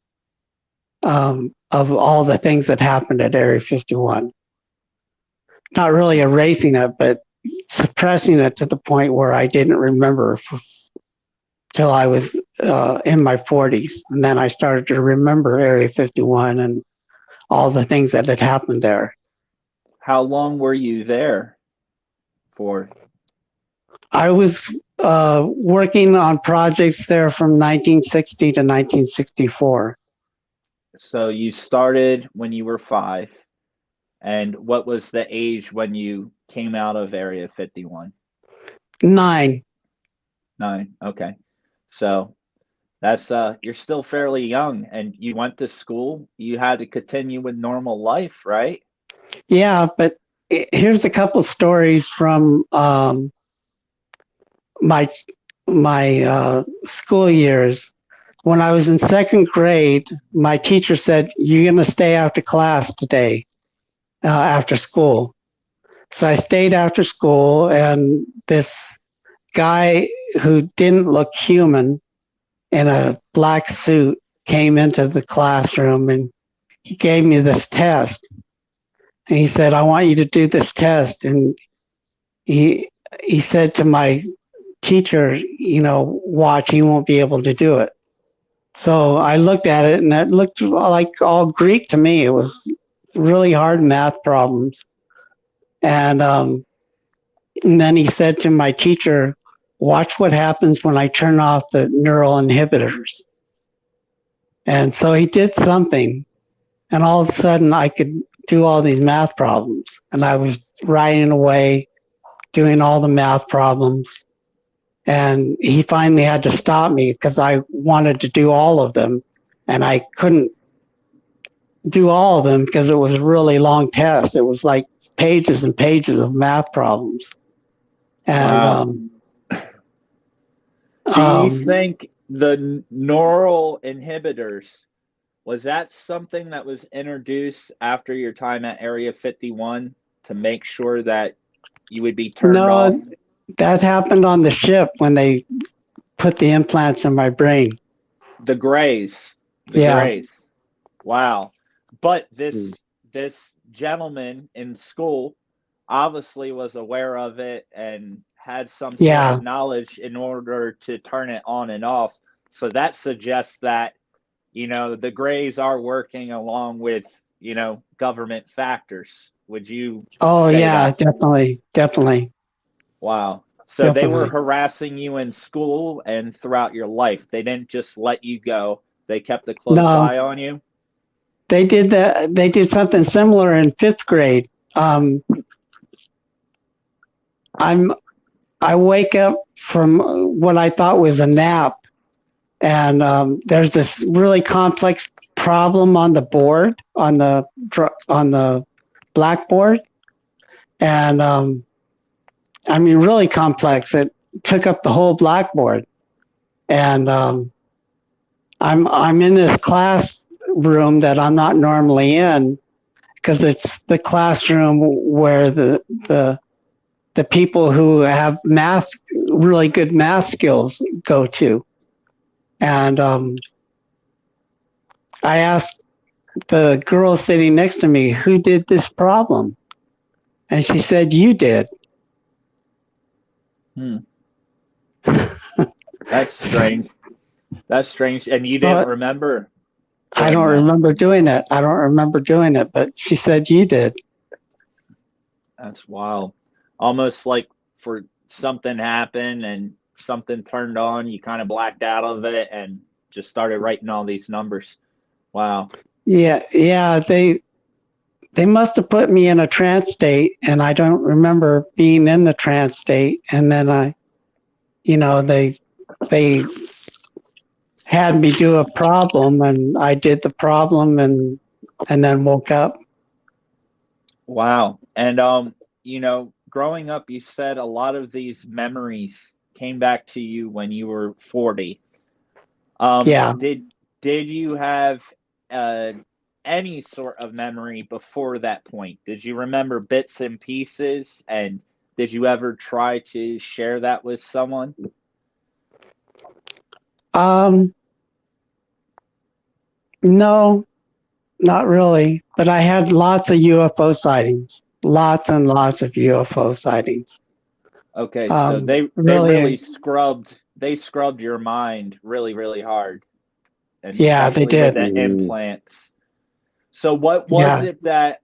Speaker 4: of all the things that happened at Area 51. Not really erasing it, but suppressing it to the point where I didn't remember till I was in my 40s. And then I started to remember Area 51 and all the things that had happened there.
Speaker 2: How long were you there for?
Speaker 4: I was working on projects there from 1960 to 1964.
Speaker 2: So you started when you were 5. And what was the age when you came out of Area 51?
Speaker 4: 9.
Speaker 2: 9. Okay. So that's you're still fairly young, and you went to school. You had to continue with normal life, right?
Speaker 4: Yeah, but here's a couple stories from my school years. When I was in 2nd grade, my teacher said, "You're going to stay after class today, after school." So I stayed after school, and this guy who didn't look human in a black suit came into the classroom, and he gave me this test. And he said, "I want you to do this test." And he said to my teacher, "Watch, he won't be able to do it." So I looked at it, and it looked like all Greek to me. It was really hard math problems. And then he said to my teacher, "Watch what happens when I turn off the neural inhibitors." And so he did something, and all of a sudden I could do all these math problems. And I was writing away, doing all the math problems. And he finally had to stop me because I wanted to do all of them. and I couldn't do all of them because it was a really long test. It was like pages and pages of math problems. And
Speaker 2: Wow. Do you think the neural inhibitors, was that something that was introduced after your time at Area 51 to make sure that you would be turned off?
Speaker 4: No, that happened on the ship when they put the implants in my brain.
Speaker 2: The grays. Grays. Wow. But this gentleman in school obviously was aware of it and had some sort of knowledge in order to turn it on and off. So that suggests that, the grays are working along with, government factors. Would you?
Speaker 4: Oh, yeah, definitely.
Speaker 2: Wow. So they were harassing you in school and throughout your life. They didn't just let you go. They kept a close eye on you.
Speaker 4: They did that. They did something similar in 5th grade. I wake up from what I thought was a nap, and there's this really complex problem on the board, on the blackboard, and really complex. It took up the whole blackboard, and I'm in this classroom that I'm not normally in, because it's the classroom where the people who have really good math skills go to. And I asked the girl sitting next to me, who did this problem? And she said, you did.
Speaker 2: That's strange. And you didn't remember?
Speaker 4: I don't remember doing it. But she said you did.
Speaker 2: That's wild. Almost like for something happened and something turned on, you kind of blacked out of it and just started writing all these numbers. Wow. Yeah.
Speaker 4: They must have put me in a trance state, and I don't remember being in the trance state. And then they had me do a problem, and I did the problem, and then woke up.
Speaker 2: Wow. And growing up, you said a lot of these memories came back to you when you were 40. Did you have any sort of memory before that point? Did you remember bits and pieces, and did you ever try to share that with someone?
Speaker 4: No, not really. But I had lots of UFO sightings. Lots and lots of UFO sightings.
Speaker 2: Okay, so they really scrubbed your mind really, really hard. And
Speaker 4: they did.
Speaker 2: With the implants. So what was it that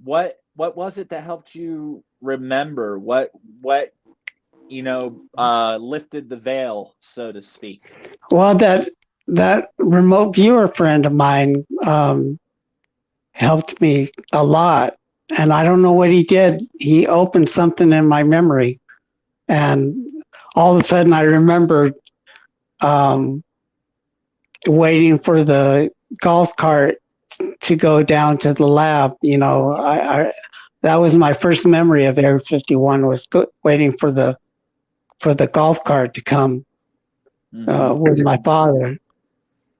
Speaker 2: what was it that helped you remember? What lifted the veil, so to speak?
Speaker 4: Well, that remote viewer friend of mine helped me a lot. And I don't know what he did. He opened something in my memory. And all of a sudden I remembered waiting for the golf cart to go down to the lab. That was my first memory of Area 51, was waiting for the golf cart to come with my father.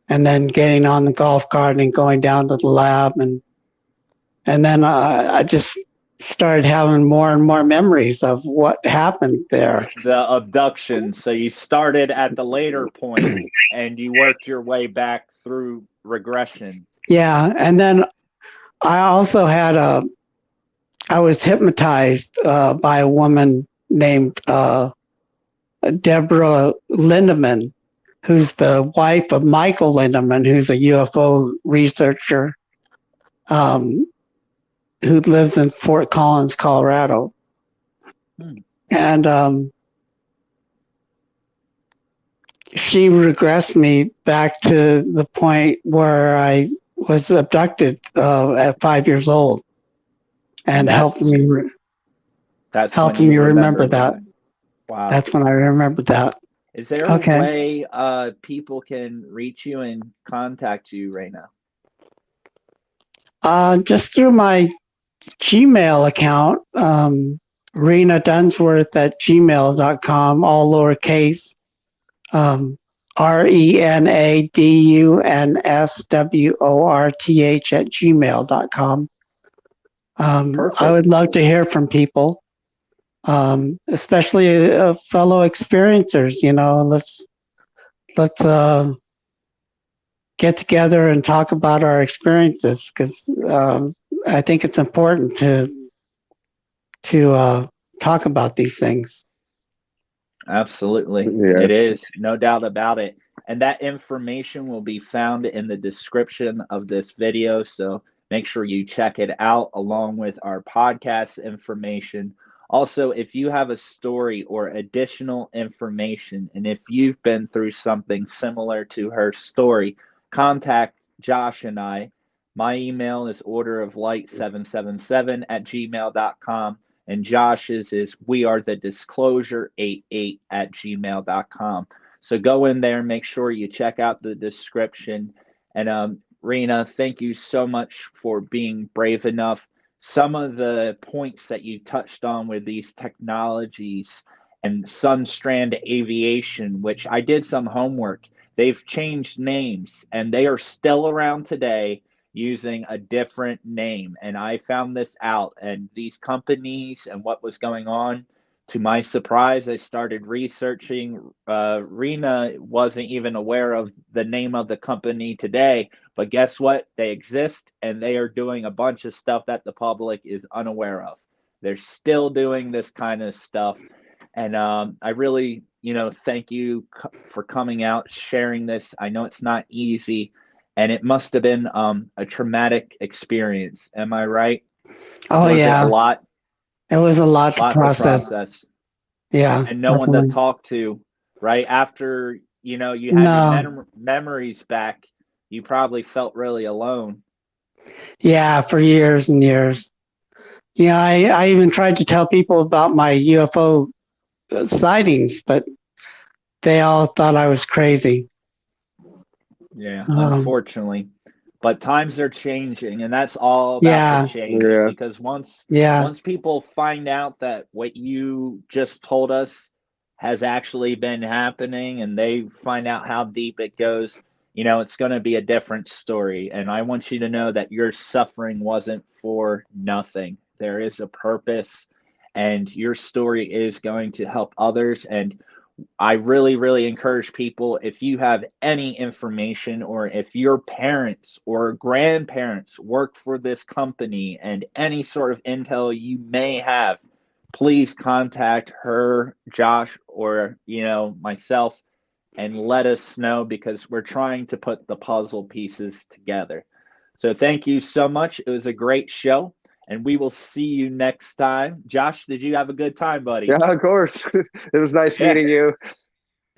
Speaker 4: And then getting on the golf cart and going down to the lab. And then I just started having more and more memories of what happened there.
Speaker 2: The abduction. So you started at the later point and you worked your way back through regression.
Speaker 4: Yeah. And then I also had I was hypnotized by a woman named Deborah Lindemann, who's the wife of Michael Lindemann, who's a UFO researcher who lives in Fort Collins, Colorado. And she regressed me back to the point where I was abducted at 5 years old, and helped me remember that.
Speaker 2: Wow.
Speaker 4: That's when I remembered that.
Speaker 2: Is there a way people can reach you and contact you, Rena?
Speaker 4: Just through my Gmail account, Rena Dunsworth at gmail.com, all lowercase. RenaDunsworth at gmail.com. I would love to hear from people, especially fellow experiencers. Let's get together and talk about our experiences, because I think it's important to talk about these things.
Speaker 2: Absolutely. Yes. It is, no doubt about it. And that information will be found in the description of this video. So make sure you check it out along with our podcast information. Also, if you have a story or additional information, and if you've been through something similar to her story, contact Josh and I. My email is orderoflight777 at gmail.com. And Josh's is wearethedisclosure88 at gmail.com. So go in there, make sure you check out the description. And Rena, thank you so much for being brave enough. Some of the points that you touched on with these technologies and Sunstrand Aviation, which I did some homework, they've changed names and they are still around today using a different name. And I found this out, and these companies and what was going on, to my surprise, I started researching. Rena wasn't even aware of the name of the company today, but guess what? They exist, and they are doing a bunch of stuff that the public is unaware of. They're still doing this kind of stuff. And I really, thank you for coming out, sharing this. I know it's not easy. And it must have been a traumatic experience. Am I right?
Speaker 4: Oh, yeah.
Speaker 2: It a lot?
Speaker 4: It was a lot to process. Yeah.
Speaker 2: And no one to talk to, right? After, you had your memories back, you probably felt really alone.
Speaker 4: Yeah, for years and years. Yeah, I even tried to tell people about my UFO sightings, but they all thought I was crazy.
Speaker 2: Yeah, unfortunately. But times are changing, and that's all about the change. Yeah. Because once people find out that what you just told us has actually been happening, and they find out how deep it goes, it's going to be a different story. And I want you to know that your suffering wasn't for nothing. There is a purpose, and your story is going to help others. And I really, really encourage people, if you have any information, or if your parents or grandparents worked for this company and any sort of intel you may have, please contact her, Josh, or, myself, and let us know, because we're trying to put the puzzle pieces together. So thank you so much. It was a great show. And we will see you next time. Josh, did you have a good time, buddy?
Speaker 3: Yeah, of course. It was nice meeting you.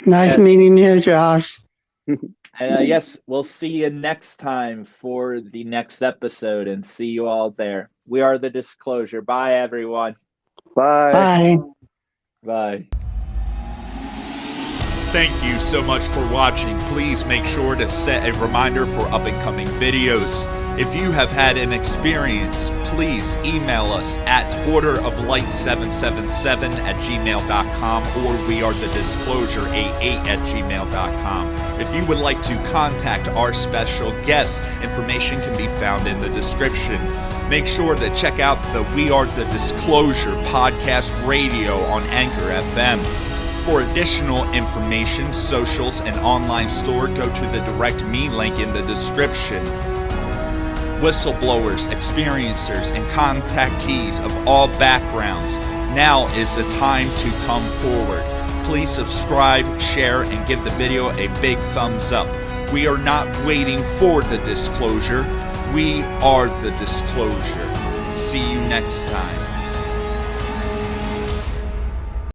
Speaker 4: Nice meeting you, Josh.
Speaker 2: Yes, we'll see you next time for the next episode, and see you all there. We are The Disclosure. Bye, everyone.
Speaker 3: Bye.
Speaker 4: Bye.
Speaker 2: Bye.
Speaker 1: Thank you so much for watching. Please make sure to set a reminder for up-and-coming videos. If you have had an experience, please email us at orderoflight777 at gmail.com or wearethedisclosure88 at gmail.com. If you would like to contact our special guests, information can be found in the description. Make sure to check out the We Are The Disclosure podcast radio on Anchor FM. For additional information, socials, and online store, go to the Direct Me link in the description. Whistleblowers, experiencers, and contactees of all backgrounds, now is the time to come forward. Please subscribe, share, and give the video a big thumbs up. We are not waiting for the disclosure. We are the disclosure. See you next time.